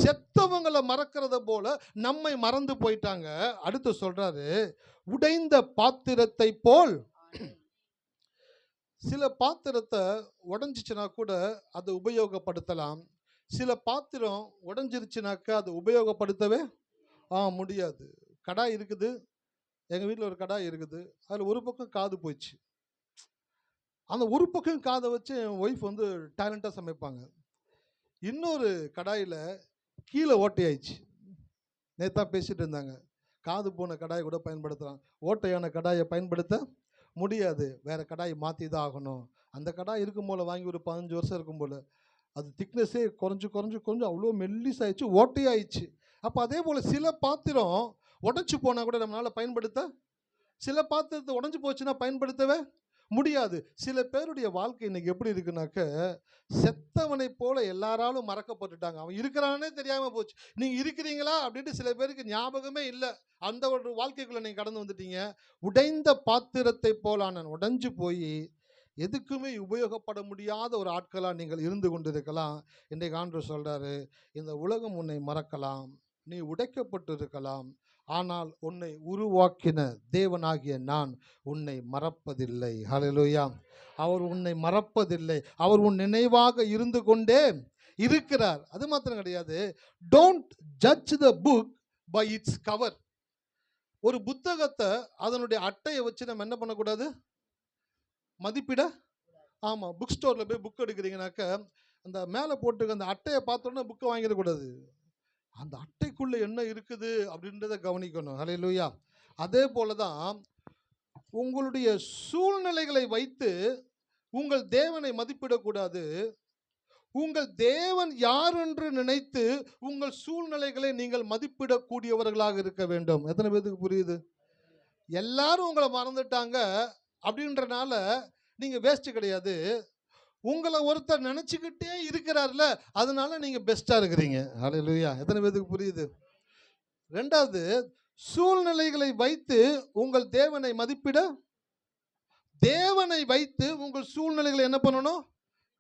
செத்தவங்களை மறக்கிறத போல நம்மை மறந்து போயிட்டாங்க. அடுத்து சொல்றாரு, உடைந்த பாத்திரத்தை போல். சில பாத்திரத்தை உடைஞ்சிச்சுனா கூட அதை உபயோகப்படுத்தலாம். சில பாத்திரம் உடைஞ்சிருச்சுனாக்கா அதை உபயோகப்படுத்தவே முடியாது. கடாய் இருக்குது, எங்கள் வீட்டில் ஒரு கடாய் இருக்குது, அதில் ஒரு பக்கம் காது போயிடுச்சு. அந்த ஒரு பக்கம் காதை வச்சு என் ஒய்ஃப் வந்து டேலண்டாக சமைப்பாங்க. இன்னொரு கடாயில் கீழே ஓட்டையாயிடுச்சு. நேத்தான் பேசிகிட்டு இருந்தாங்க, காது போன கடாயை கூட பயன்படுத்துகிறான், ஓட்டையான கடாயை பயன்படுத்த முடியாது, வேறு கடாயை மாற்றி தான் ஆகணும். அந்த கடாய் இருக்கும் போல் வாங்கி ஒரு 15 வருஷம் இருக்கும் போல், அது திக்னஸே குறைஞ்சு அவ்வளோ மெல்லிசாயிடுச்சு, ஓட்டையாயிடுச்சு. அப்போ அதே போல் சில பாத்திரம் உடஞ்சி போனால் கூட நம்மளால் பயன்படுத்த, சில பாத்திரத்தை உடஞ்சி போச்சுன்னா பயன்படுத்தவே முடியாது. சில பேருடைய வாழ்க்கை இன்னைக்கு எப்படி இருக்குனாக்க, செத்தவனை போல எல்லாராலும் மறக்கப்பட்டுட்டாங்க. அவன் இருக்கிறானே தெரியாம போச்சு. நீங்க இருக்கிறீங்களா அப்படின்ட்டு சில பேருக்கு ஞாபகமே இல்லை. அந்த ஒரு வாழ்க்கைக்குள்ள நீங்க கடந்து வந்துட்டீங்க. உடைந்த பாத்திரத்தை போலான உடைஞ்சு போய் எதுக்குமே உபயோகப்பட முடியாத ஒரு ஆட்களா நீங்கள் இருந்து கொண்டிருக்கலாம். இன்றைக்கு ஆண்டவர் சொல்றாரு, இந்த உலகம் உன்னை மறக்கலாம், நீ உடைக்கப்பட்டு இருக்கலாம், ஆனால் உன்னை உருவாக்கின தேவனாகிய நான் உன்னை மறப்பதில்லை. ஹல்லேலூயா. அவர் உன்னை மறப்பதில்லை. அவர் உன் நினைவாக இருந்து கொண்டே இருக்கிறார். அது மாத்திரம் கிடையாது, don't judge the book by its cover. ஒரு புத்தகத்தை அதனுடைய அட்டையை வச்சு நம்ம என்ன பண்ணக்கூடாது, மதிப்பிட. ஆமாம், புக் ஸ்டோரில் போய் புக் எடுக்கிறீங்கனாக்க அந்த மேலே போட்டு அந்த அட்டையை பார்த்தோன்னா புக்கை வாங்கிடக்கூடாது, அந்த அட்டைக்குள்ளே என்ன இருக்குது அப்படின்றத கவனிக்கணும். ஹல்லேலூயா. அதே போல தான் உங்களுடைய சூழ்நிலைகளை வைத்து உங்கள் தேவனை மதிப்பிடக்கூடாது. உங்கள் தேவன் யார் என்று நினைத்து உங்கள் சூழ்நிலைகளை நீங்கள் மதிப்பிடக்கூடியவர்களாக இருக்க வேண்டும். எத்தனை பேருக்கு புரியுது? எல்லாரும் உங்களை மறந்துட்டாங்க அப்படின்றனால நீங்கள் வேஸ்ட் கிடையாது. உங்களை ஒருத்தர் நினச்சிக்கிட்டே இருக்கிறார்ல, அதனால நீங்கள் பெஸ்ட்டாக இருக்கிறீங்க. ஹல்லேலூயா. எத்தனை பேருக்கு புரியுது? ரெண்டாவது, சூழ்நிலைகளை வைத்து உங்கள் தேவனை மதிப்பிட, தேவனை வைத்து உங்கள் சூழ்நிலைகளை என்ன பண்ணணும்,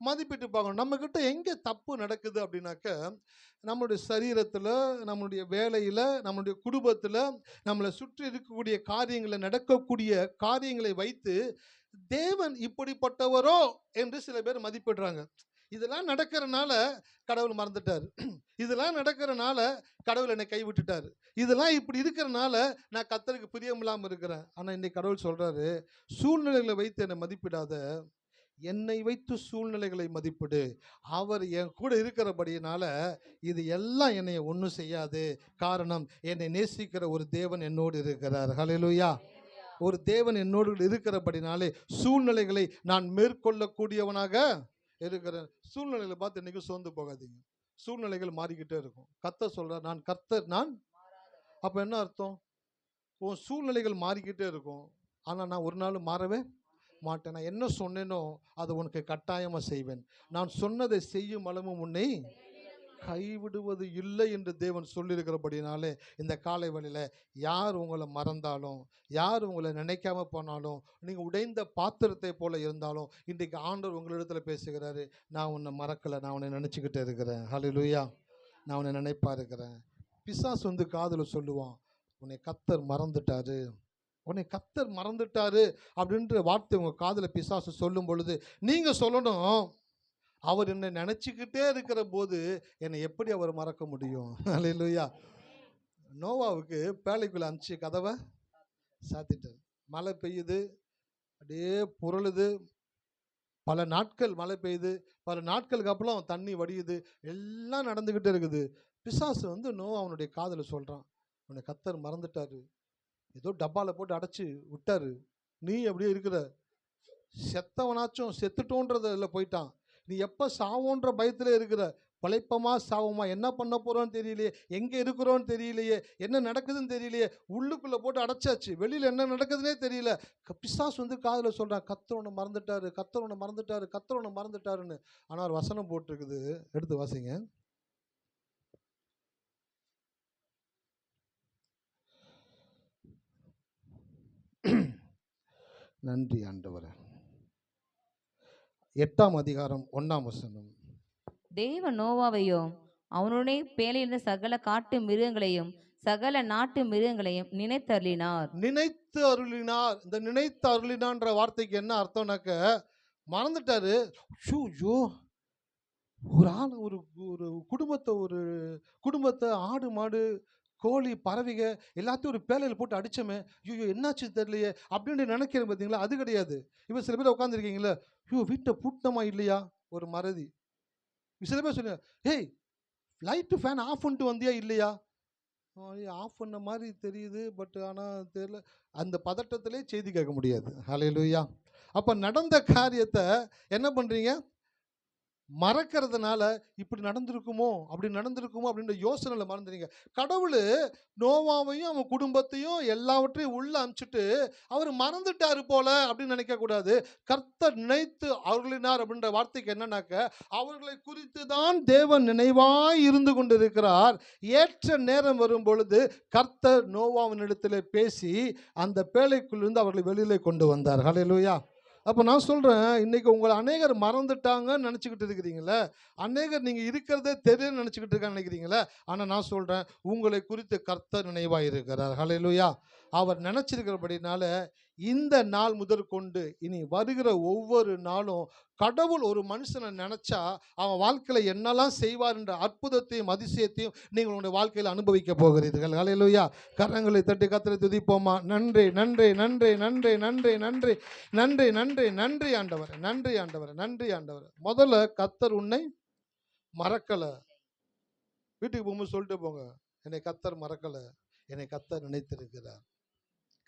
மதிப்பிட்டு பார்க்கணும். நம்மக்கிட்ட எங்கே தப்பு நடக்குது அப்படின்னாக்க, நம்மளுடைய சரீரத்தில், நம்மளுடைய வேலையில், நம்மளுடைய குடும்பத்தில், நம்மளை சுற்றி இருக்கக்கூடிய காரியங்களில் நடக்கக்கூடிய காரியங்களை வைத்து தேவன் இப்படிப்பட்டவரோ என்று சில பேர் மதிப்பிடுறாங்க. இதெல்லாம் நடக்கிறனால கடவுள் மறந்துட்டார், இதெல்லாம் நடக்கிறனால கடவுள் என்னை கைவிட்டுட்டார், இதெல்லாம் இப்படி இருக்கிறனால நான் கர்த்தருக்கு பிரியமில்லாமல் இருக்கிறேன். ஆனால் இன்னைக்கு கடவுள் சொல்கிறாரு, சூழ்நிலைகளை வைத்து என்னை மதிப்பிடாத, என்னை வைத்து சூழ்நிலைகளை மதிப்பிடு. அவர் என் கூட இருக்கிறபடியினால இது எல்லாம் என்னை ஒன்றும் செய்யாது. காரணம், என்னை நேசிக்கிற ஒரு தேவன் என்னோடு இருக்கிறார். ஹல்லேலூயா. ஒரு தேவன் என்னோடு இருக்கிறபடினாலே சூழ்நிலைகளை நான் மேற்கொள்ளக்கூடியவனாக இருக்கிறேன். சூழ்நிலைகளை பார்த்து இன்றைக்கும் சோர்ந்து போகாதீங்க. சூழ்நிலைகள் மாறிக்கிட்டே இருக்கும். கர்த்தர் சொல்கிறார், நான் கர்த்தர், நான். அப்போ என்ன அர்த்தம்? உன் சூழ்நிலைகள் மாறிக்கிட்டே இருக்கும், ஆனால் நான் ஒரு நாள் மாறவே மாட்டேன். நான் என்ன சொன்னேனோ அதை உனக்கு கட்டாயமாக செய்வேன். நான் சொன்னதை செய்யும் அளவும் உன்னை கைவிடுவது இல்லை என்று தேவன் சொல்லியிருக்கிறபடினாலே இந்த காலை வேளையில் யார் உங்களை மறந்தாலும், யார் உங்களை நினைக்காம போனாலும், நீங்கள் உடைந்த பாத்திரத்தை போல இருந்தாலும், இன்றைக்கு ஆண்டவர் உங்களிடத்தில் பேசுகிறாரு, நான் உன்னை மறக்கலை, நான் உன்னை நினச்சிக்கிட்டே இருக்கிறேன். ஹல்லேலூயா. நான் உன்னை நினைப்பா இருக்கிறேன். பிசாசு வந்து காதில் சொல்லுவான், உன்னை கர்த்தர் மறந்துட்டாரு, உன்னை கர்த்தர் மறந்துட்டாரு அப்படின்ற வார்த்தை உங்கள் காதில் பிசாசு சொல்லும் பொழுது நீங்கள் சொல்லணும், அவர் என்னை நினச்சிக்கிட்டே இருக்கிற போது என்னை எப்படி அவர் மறக்க முடியும்? ஹல்லேலூயா. நோவாவுக்கு பேழைக்குள்ளே அனுப்பிச்சு கதவை சாத்திட்டார். மழை பெய்யுது, அப்படியே புரளுது, பல நாட்கள் மழை பெய்யுது, பல நாட்களுக்கு அப்புறம் தண்ணி வடியுது, எல்லாம் நடந்துக்கிட்டே இருக்குது. பிசாசு வந்து நோவா அவனுடைய காதில் சொல்கிறான், உன்னை கர்த்தர் மறந்துட்டாரு, ஏதோ டப்பாவில் போட்டு அடைச்சி விட்டாரு, நீ அப்படியே இருக்கிற, செத்தவனாச்சும் செத்துட்டோன்றதில் போயிட்டான், நீ எப்போ சாவோன்ற பயத்தில் இருக்கிற, பழைப்பமா சாவமா, என்ன பண்ண போகிறோன்னு தெரியலையே, எங்கே இருக்கிறோன்னு தெரியலையே, என்ன நடக்குதுன்னு தெரியலையே, உள்ளுக்குள்ளே போட்டு அடைச்சாச்சு, வெளியில் என்ன நடக்குதுன்னே தெரியல. பிசாசு வந்து காதில் சொல்கிறான், கர்த்தர் உன்னை மறந்துட்டாரு, கர்த்தர் உன்னை மறந்துட்டாரு, கர்த்தர் உன்னை மறந்துட்டாருன்னு. ஆனால் ஒரு வசனம் போட்டிருக்குது, எடுத்து வாசிங்க. நன்றி ஆண்டவரே. 8ஆம் அதிகாரம் 1ஆம் வசனம். தேவன் நோவாவையும் அவனுடைய பேழையிருந்த சகல காட்டு மிருகங்களையும் சகல நாட்டு மிருகங்களையும் நினைத்தருளினார். நினைத்து அருளினார். இந்த நினைத்து அருளினான்ற வார்த்தைக்கு என்ன அர்த்தம்னாக்க, மறந்துட்டாரு. ஐயோ, ஒரு ஆள் ஒரு குடும்பத்தை ஆடு மாடு கோழி பறவைக எல்லாத்தையும் ஒரு பேலையில் போட்டு அடிச்சோமே, ஐயோ என்னாச்சு தெரியலையே அப்படின்னு நினைக்கிறேன் பார்த்தீங்களா? அது கிடையாது. இப்போ சில பேர் உட்காந்துருக்கீங்களா, ஐயோ வீட்டை பூட்டமா இல்லையா, ஒரு மறதி. சில பேர் சொல்லுங்க, ஏய் லைட்டு ஃபேன் ஆஃப் பண்ணிட்டு வந்தியா இல்லையா, ஆஃப் பண்ண மாதிரி தெரியுது, பட் ஆனால் தெரியல. அந்த பதட்டத்திலே செய்தி கேட்க முடியாது. ஹல்லேலூயா. அப்போ நடந்த காரியத்தை என்ன பண்ணுறீங்க, மறக்கிறதுனால இப்படி நடந்திருக்குமோ அப்படி நடந்திருக்குமோ அப்படின்ற யோசனையில் மறந்துறீங்க. கடவுள் நோவாவையும் அவன் குடும்பத்தையும் எல்லாவற்றையும் உள்ள அனுப்பிச்சிட்டு அவர் மறந்துட்டாரு போல அப்படின்னு நினைக்கக்கூடாது. கர்த்தர் நினைத்து அருளினார் அப்படின்ற வார்த்தைக்கு என்னன்னாக்க, அவர்களை குறித்து தான் தேவன் நினைவாய் இருந்து கொண்டிருக்கிறார். ஏற்ற நேரம் வரும் பொழுது கர்த்தர் நோவாவினிடத்தில் பேசி அந்த பேழைக்குள்ளிருந்து அவர்களை வெளியிலே கொண்டு வந்தார். ஹல்லேலூயா. அப்போ நான் சொல்கிறேன், இன்றைக்கி உங்களை அநேகர் மறந்துட்டாங்கன்னு நினச்சிக்கிட்டு இருக்கிறீங்களே, அநேகர் நீங்கள் இருக்கிறதே தெரியலன்னு நினச்சிக்கிட்டு இருக்கான்னு நினைக்கிறீங்களே. ஆனால் நான் சொல்கிறேன், உங்களை குறித்து கர்த்தர் நினைவாக இருக்கிறார். ஹல்லேலூயா. அவர் நினச்சிருக்கிறபடினால இந்த நாள் முதற்கொண்டு இனி வருகிற ஒவ்வொரு நாளும் கடவுள் ஒரு மனுஷனை நினச்சா அவன் வாழ்க்கையில் என்னெல்லாம் செய்வார் என்ற அற்புதத்தையும் அதிசயத்தையும் நீங்கள் உங்களுடைய வாழ்க்கையில் அனுபவிக்க போகிறீர்கள். ஹல்லேலூயா. கரங்களை தட்டி கர்த்தரை துதிப்போமா. நன்றி நன்றி நன்றி நன்றி நன்றி நன்றி நன்றி நன்றி நன்றி ஆண்டவர், நன்றி ஆண்டவர், நன்றி ஆண்டவர். முதல்ல கர்த்தர் உன்னை மறக்கலை. வீட்டுக்கு போகும்போது சொல்லிட்டு போங்க, என்னை கர்த்தர் மறக்கலை, என்னை கர்த்தர் நினைத்திருக்கிறார்,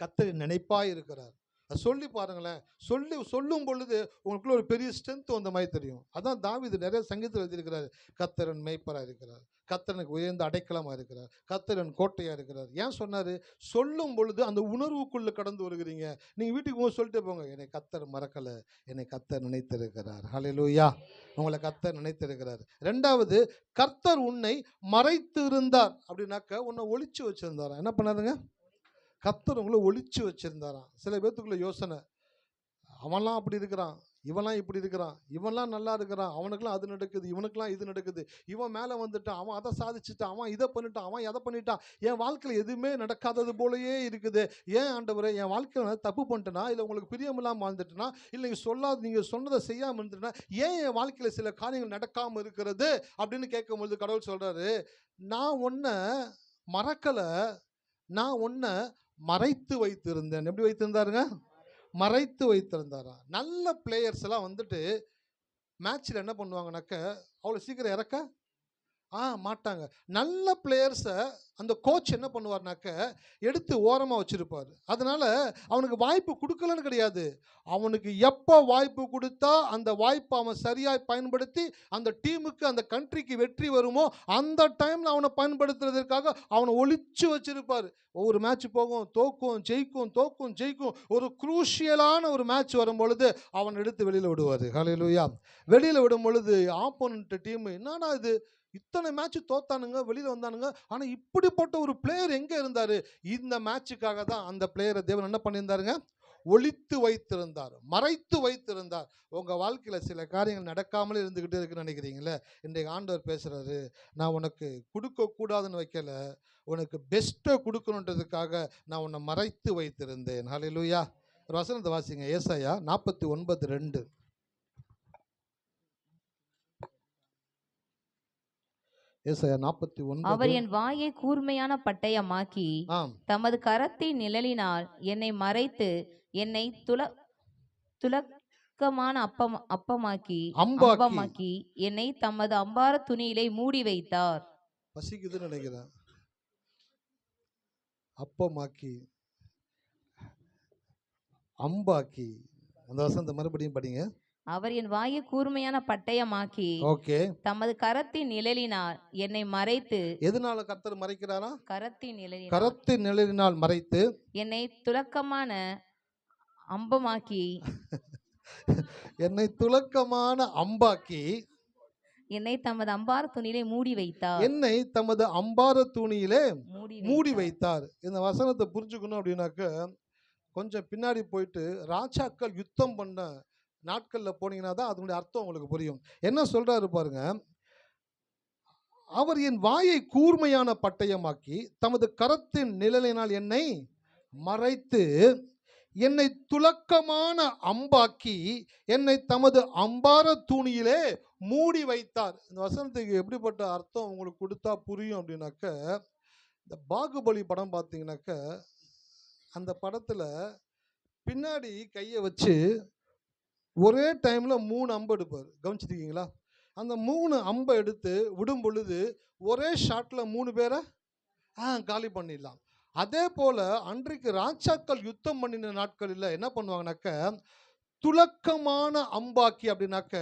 கர்த்தர் நினைப்பாய் இருக்கிறார். அது சொல்லி பாருங்களேன். சொல்லும் பொழுது உங்களுக்குள்ள ஒரு பெரிய ஸ்ட்ரென்த் வந்த மாதிரி தெரியும். அதான் தாவீது நிறைய சங்கீதத்தில் எழுதியிருக்கிறார், கர்த்தரன் மேய்ப்பராக இருக்கிறார், கர்த்தனுக்கு உயர்ந்த அடைக்கலமாக இருக்கிறார், கர்த்தரன் கோட்டையாக இருக்கிறார். ஏன் சொன்னார்? சொல்லும் பொழுது அந்த உணர்வுக்குள்ளே கடந்து வருகிறீங்க. நீங்கள் வீட்டுக்கு போய் சொல்லிட்டு போங்க, என்னை கர்த்தர் மறக்கலை, என்னை கர்த்தர் நினைத்திருக்கிறார். ஹல்லேலூயா. உங்களை கர்த்தர் நினைத்திருக்கிறார். ரெண்டாவது, கர்த்தர் உன்னை மறைத்து இருந்தார் அப்படின்னாக்க உன்னை ஒளிச்சு வச்சிருந்தாரா. என்ன பண்ணாருங்க? கர்த்தர் உங்களை ஒளிச்சு வச்சிருந்தாராம். சில பேர்த்துக்குள்ள யோசனை, அவன்லாம் அப்படி இருக்கிறான், இவன்லாம் இப்படி இருக்கிறான், இவன்லாம் நல்லா இருக்கிறான், அவனுக்குலாம் அது நடக்குது, இவனுக்குலாம் இது நடக்குது, இவன் மேலே வந்துட்டான், அவன் அதை சாதிச்சுட்டான், அவன் இதை பண்ணிட்டான், அவன் எதை பண்ணிட்டான், என் வாழ்க்கையில் எதுவுமே நடக்காதது போலயே இருக்குது. ஏன் ஆண்டவரே, என் வாழ்க்கையில் நான் தப்பு பண்ணிட்டேனா, இல்லை உங்களுக்கு பிரியமில்லாமல் வாழ்ந்துட்டேனா, இல்லை நீங்கள் சொன்னதை செய்யாமல் இருந்துட்டேனா, ஏன் என் வாழ்க்கையில் சில காரியங்கள் நடக்காமல் இருக்கிறது அப்படின்னு கேட்கும்பொழுது கடவுள் சொல்கிறாரு, நான் உன்னை மறக்கலை, நான் உன்னை மறைத்து வைத்திருந்தேன். எப்படி வைத்திருந்தாருங்க? மறைத்து வைத்திருந்தாரா. நல்ல பிளேயர்ஸ் எல்லாம் வந்துட்டு மேட்ச்சில் என்ன பண்ணுவாங்கனாக்க அவ்வளோ சீக்கிரம் இறக்க மாட்டாங்க. நல்ல பிளேயர்ஸை அந்த கோச் என்ன பண்ணுவார்னாக்க எடுத்து ஓரமாக வச்சுருப்பார். அதனால் அவனுக்கு வாய்ப்பு கொடுக்கலன்னு கிடையாது, அவனுக்கு எப்போ வாய்ப்பு கொடுத்தா அந்த வாய்ப்பை அவன் சரியாக பயன்படுத்தி அந்த டீமுக்கு அந்த கண்ட்ரிக்கு வெற்றி வருமோ அந்த டைமில் அவனை பயன்படுத்துறதுக்காக அவனை ஒளிச்சு வச்சுருப்பார். ஒவ்வொரு மேட்ச் போகும், தோக்கும் ஜெயிக்கும், தோக்கும் ஜெயிக்கும். ஒரு குரூஷியலான ஒரு மேட்ச் வரும் பொழுது அவன் எடுத்து வெளியில் விடுவார். ஹல்லேலூயா. வெளியில் விடும் பொழுது ஆப்போனன்ட் டீம், என்னடா இது இத்தனை மேட்ச் தோத்தானுங்க, வெளியில் வந்தானுங்க, ஆனால் இப்படிப்பட்ட ஒரு பிளேயர் எங்கே இருந்தார்? இந்த மேட்சுக்காக தான் அந்த பிளேயரை தேவன் என்ன பண்ணியிருந்தாருங்க? ஒளித்து வைத்திருந்தார், மறைத்து வைத்திருந்தார். உங்கள் வாழ்க்கையில் சில காரியங்கள் நடக்காமலே இருந்துக்கிட்டே இருக்குன்னு நினைக்கிறீங்களே, இன்றைக்கு ஆண்டவர் பேசுகிறாரு, நான் உனக்கு கொடுக்கக்கூடாதுன்னு வைக்கல, உனக்கு பெஸ்ட்டை கொடுக்கணுன்றதுக்காக நான் உன்னை மறைத்து வைத்திருந்தேன். ஹல்லேலூயா. ஒரு வசனத்தை வாசிங்க, ஏசாயா 49:2. அவர் என் வாயை கூர்மையான பட்டயமாக்கி தமது கரத்தின் நிழலினால் என்னை மறைத்து என்னை துலக்கமான அப்பமாக்கி என்னை தமது அம்பார துணியிலே மூடி வைத்தார். பசிக்குதுன்னு நினைக்கிறேன். அப்பமாக்கி அம்பாக்கி. அந்த வசனத்தை மறுபடியும் படிங்க. அவர் என் வாயை கூர்மையான பட்டயமாக்கி தமது கரத்தின் நிழலினால் என்னை மறைத்து. எதனால கர்த்தர் மறைக்கிறாரா? கரத்தின் நிழலினால் மறைத்து என்னை துலக்கமான அம்பமாக்கி என்னை துலக்கமான அம்பாக்கி என்னை தமது அம்பார துணியிலே மூடி வைத்தார். என்னை தமது அம்பார துணியிலே மூடி வைத்தார். இந்த வசனத்தை புரிஞ்சுக்கணும் அப்படின்னாக்க கொஞ்சம் பின்னாடி போயிட்டு ராஜாக்கள் யுத்தம் பண்ண நாட்களில் போனீங்கன்னா தான் அதனுடைய அர்த்தம் உங்களுக்கு புரியும். என்ன சொல்றாரு பாருங்க, அவர் என் வாயை கூர்மையான பட்டயமாக்கி தமது கரத்தின் நிழலினால் என்னை மறைத்து என்னை துலக்கமான அம்பாக்கி என்னை தமது அம்பார தூணியிலே மூடி வைத்தார். இந்த வசனத்துக்கு எப்படிப்பட்ட அர்த்தம் உங்களுக்கு கொடுத்தா புரியும் அப்படின்னாக்க, இந்த பாகுபலி படம் பார்த்தீங்கன்னாக்க, அந்த படத்தில் பின்னாடி கையை வச்சு ஒரே டைமில் 3 அம்பு எடுப்பார். கவனிச்சிருக்கீங்களா? அந்த 3 அம்பை எடுத்து விடும் பொழுது ஒரே ஷாட்டில் 3 பேரை காலி பண்ணிடலாம். அதே போல் அன்றைக்கு ராஜாக்கள் யுத்தம் பண்ணின நாட்களில் என்ன பண்ணுவாங்கனாக்க, துலக்கமான அம்பாக்கி அப்படின்னாக்க,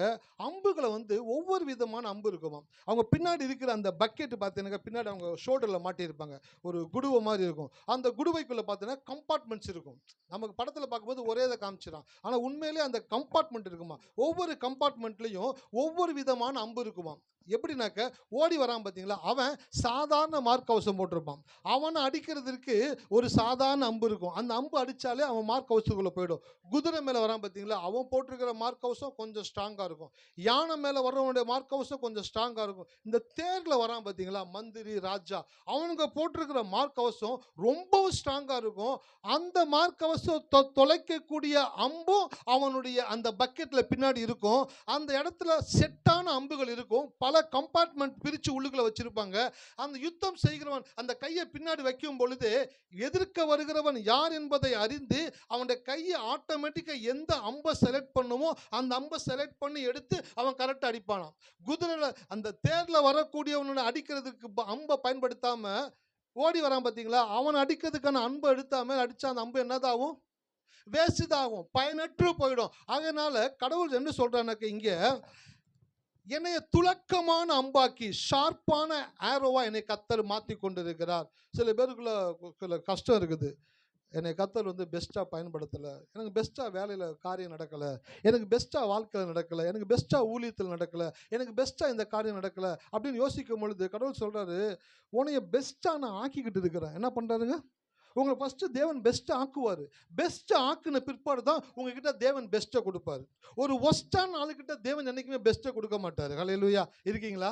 அம்புகளை வந்து ஒவ்வொரு விதமான அம்பு இருக்குமா. அவங்க பின்னாடி இருக்கிற அந்த பக்கெட்டு பார்த்தீங்கன்னா, பின்னாடி அவங்க ஷோல்டரில் மாட்டியிருப்பாங்க. ஒரு குடுவை மாதிரி இருக்கும். அந்த குடுவைக்குள்ளே பார்த்தீங்கன்னா கம்பார்ட்மெண்ட்ஸ் இருக்கும். நமக்கு படத்தில் பார்க்கும்போது ஒரே இதை காமிச்சிடும். ஆனால் உண்மையிலே அந்த கம்பார்ட்மெண்ட் இருக்குமா. ஒவ்வொரு கம்பார்ட்மெண்ட்லேயும் ஒவ்வொரு விதமான அம்பு இருக்குமா. எப்படின்னாக்க, ஓடி வரான் பார்த்தீங்களா, அவன் சாதாரண மார்க் கவசம் போட்டிருப்பான். அவனை அடிக்கிறதுக்கு ஒரு சாதாரண அம்பு இருக்கும். அந்த அம்பு அடித்தாலே அவன் மார்க் கவசத்துக்குள்ளே போயிடும். குதிரை மேலே வரான் பார்த்தீங்களா, அவன் போட்டிருக்கிற மார்க் கவசம் கொஞ்சம் ஸ்ட்ராங்காக இருக்கும். யானை மேலே வர்றவனுடைய மார்க் கவசம் கொஞ்சம் ஸ்ட்ராங்காக இருக்கும். இந்த தேரில் வரான் பார்த்தீங்களா, மந்திரி ராஜா, அவனுங்க போட்டிருக்கிற மார்க் கவசம் ரொம்பவும் ஸ்ட்ராங்காக இருக்கும். அந்த மார்க் கவசம் தொலைக்கக்கூடிய அம்பும் அவனுடைய அந்த பக்கெட்டில் பின்னாடி இருக்கும். அந்த இடத்துல செட்டான அம்புகள் இருக்கும். பல கம்பார்ட்மெண்ட் பிரித்து உள்ளுக்குள்ள வச்சிருப்பாங்க. அந்த யுத்தம் செய்கிறவன் அந்த கையை பின்னாடி வைக்கும் பொழுது எதிர்க்க வருகிறவன் யார் என்பதை அறிந்து அவனுடைய கையை ஆட்டோமேட்டிக்காக எந்த அம்பை செலக்ட் பண்ணுமோ அந்த அம்பை செலக்ட் பண்ணி எடுத்து அவன் கரெக்டாக அடிப்பானான். குதிரையில் அந்த தேரில் வரக்கூடியவனை அடிக்கிறதுக்கு அம்பை பயன்படுத்தாம ஓடி வரான் பார்த்தீங்களா, அவன் அடிக்கிறதுக்கான அம்பை எடுத்தாம அடித்தா அந்த அம்பு என்னதாகும், வேஸ்ட் தான் ஆகும், பயனற்று போயிடும். அதனால கடவுள் என்ன சொல்றானாக்க, இங்கே என்னைய துலக்கமான அம்பாக்கி ஷார்ப்பான ஆரோவா என்னை கர்த்தர் மாற்றி கொண்டு இருக்கிறார். சில பேருக்குள்ள சில கஷ்டம் இருக்குது. என்னை கர்த்தர் வந்து பெஸ்ட்டாக பயன்படுத்தலை, எனக்கு பெஸ்ட்டாக வேலையில் காரியம் நடக்கலை, எனக்கு பெஸ்ட்டாக வாழ்க்கையில் நடக்கலை, எனக்கு பெஸ்ட்டாக ஊழியத்தில் நடக்கலை, எனக்கு பெஸ்ட்டாக இந்த காரியம் நடக்கலை அப்படின்னு யோசிக்கும் பொழுது கடவுள் சொல்கிறாரு, உன்னைய பெஸ்ட்டாக நான் ஆக்கிக்கிட்டு இருக்கிறேன். என்ன பண்ணுறாருங்க, உங்களை ஃபஸ்ட்டு தேவன் பெஸ்ட்டாக ஆக்குவார். பெஸ்ட்டை ஆக்குன பிற்பாடு தான் உங்ககிட்ட தேவன் பெஸ்ட்டை கொடுப்பார். ஒரு ஒஸ்டான ஆளுக்கிட்ட தேவன் என்றைக்குமே பெஸ்ட்டை கொடுக்க மாட்டார். ஹல்லேலூயா, இருக்கீங்களா?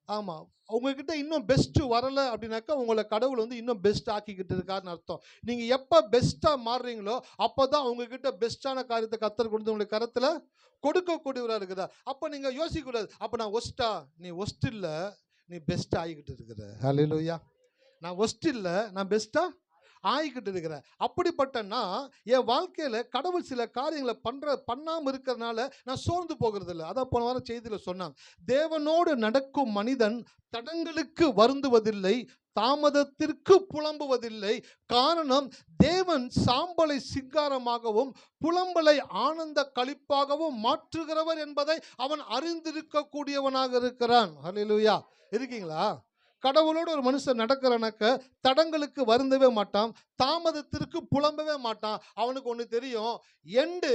ஆமாம், உங்ககிட்ட இன்னும் பெஸ்ட்டு வரலை அப்படின்னாக்கா உங்களை கடவுள் வந்து இன்னும் பெஸ்ட் ஆக்கிக்கிட்டு இருக்காருன்னு அர்த்தம். நீங்கள் எப்போ பெஸ்ட்டாக மாறுறீங்களோ அப்போ தான் உங்ககிட்ட பெஸ்ட்டான காரியத்தை கர்த்தர் கொடுத்து உங்களுக்கு கரத்தில் கொடுக்கக்கூடியவராக இருக்கிறார். அப்போ நீங்கள் யோசிக்கக்கூடாது, அப்போ நான் ஒஸ்ட்டா, நீ ஒஸ்ட் இல்லை, நீ பெஸ்ட்டாக ஆகிக்கிட்டு இருக்கிற. ஹல்லேலூயா, நான் ஒஸ்ட் இல்லை, நான் பெஸ்ட்டாக ஆகிக்கிட்டு இருக்கிறேன். அப்படிப்பட்டனா என் வாழ்க்கையில் கடவுள் சில காரியங்களை பண்ணாமல் இருக்கிறதுனால நான் சோர்ந்து போகிறது இல்லை. அதான் போன வாரம் செய்தியில் சொன்னான், தேவனோடு நடக்கும் மனிதன் தடங்களுக்கு வருந்துவதில்லை, தாமதத்திற்கு புலம்புவதில்லை. காரணம், தேவன் சாம்பலை சிங்காரமாகவும் புலம்பலை ஆனந்த களிப்பாகவும் மாற்றுகிறவர் என்பதை அவன் அறிந்திருக்கக்கூடியவனாக இருக்கிறான். ஹல்லேலூயா, இருக்கீங்களா? கடவுளோடு ஒரு மனுஷன் நடக்கிறனாக்க தடங்களுக்கு வருந்தவே மாட்டான், தாமதத்திற்கு புலம்பவே மாட்டான். அவனுக்கு ஒன்று தெரியும், எண்டு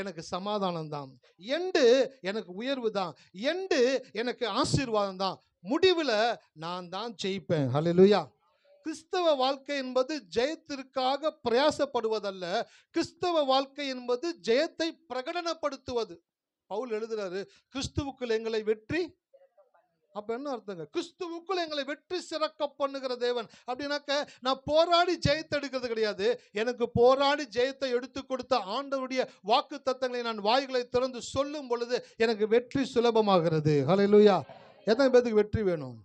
எனக்கு சமாதானம் தான், எண்டு எனக்கு உயர்வு தான், எண்டு எனக்கு ஆசீர்வாதம் தான், முடிவில் நான் தான் ஜெயிப்பேன். ஹல்லேலூயா. கிறிஸ்தவ வாழ்க்கை என்பது ஜெயத்திற்காக பிரயாசப்படுவதல்ல, கிறிஸ்தவ வாழ்க்கை என்பது ஜெயத்தை பிரகடனப்படுத்துவது. பவுல் எழுதுறாரு, கிறிஸ்துவுக்குள் எங்களை வெற்றி. அப்ப என்ன அர்த்தங்க, கிறிஸ்துவுக்குள் எங்களை வெற்றி சிறக்க பண்ணுகிற தேவன் அப்படின்னாக்க, நான் போராடி ஜெயத்தை எடுக்கிறது கிடையாது. எனக்கு போராடி ஜெயத்தை எடுத்து கொடுத்த ஆண்டவருடைய வாக்கு தத்தங்களை நான் வாய்களை திறந்து சொல்லும் பொழுது எனக்கு வெற்றி சுலபமாகிறது. ஹல்லேலூயா. எத்தனை பேருக்கு வெற்றி வேணும்?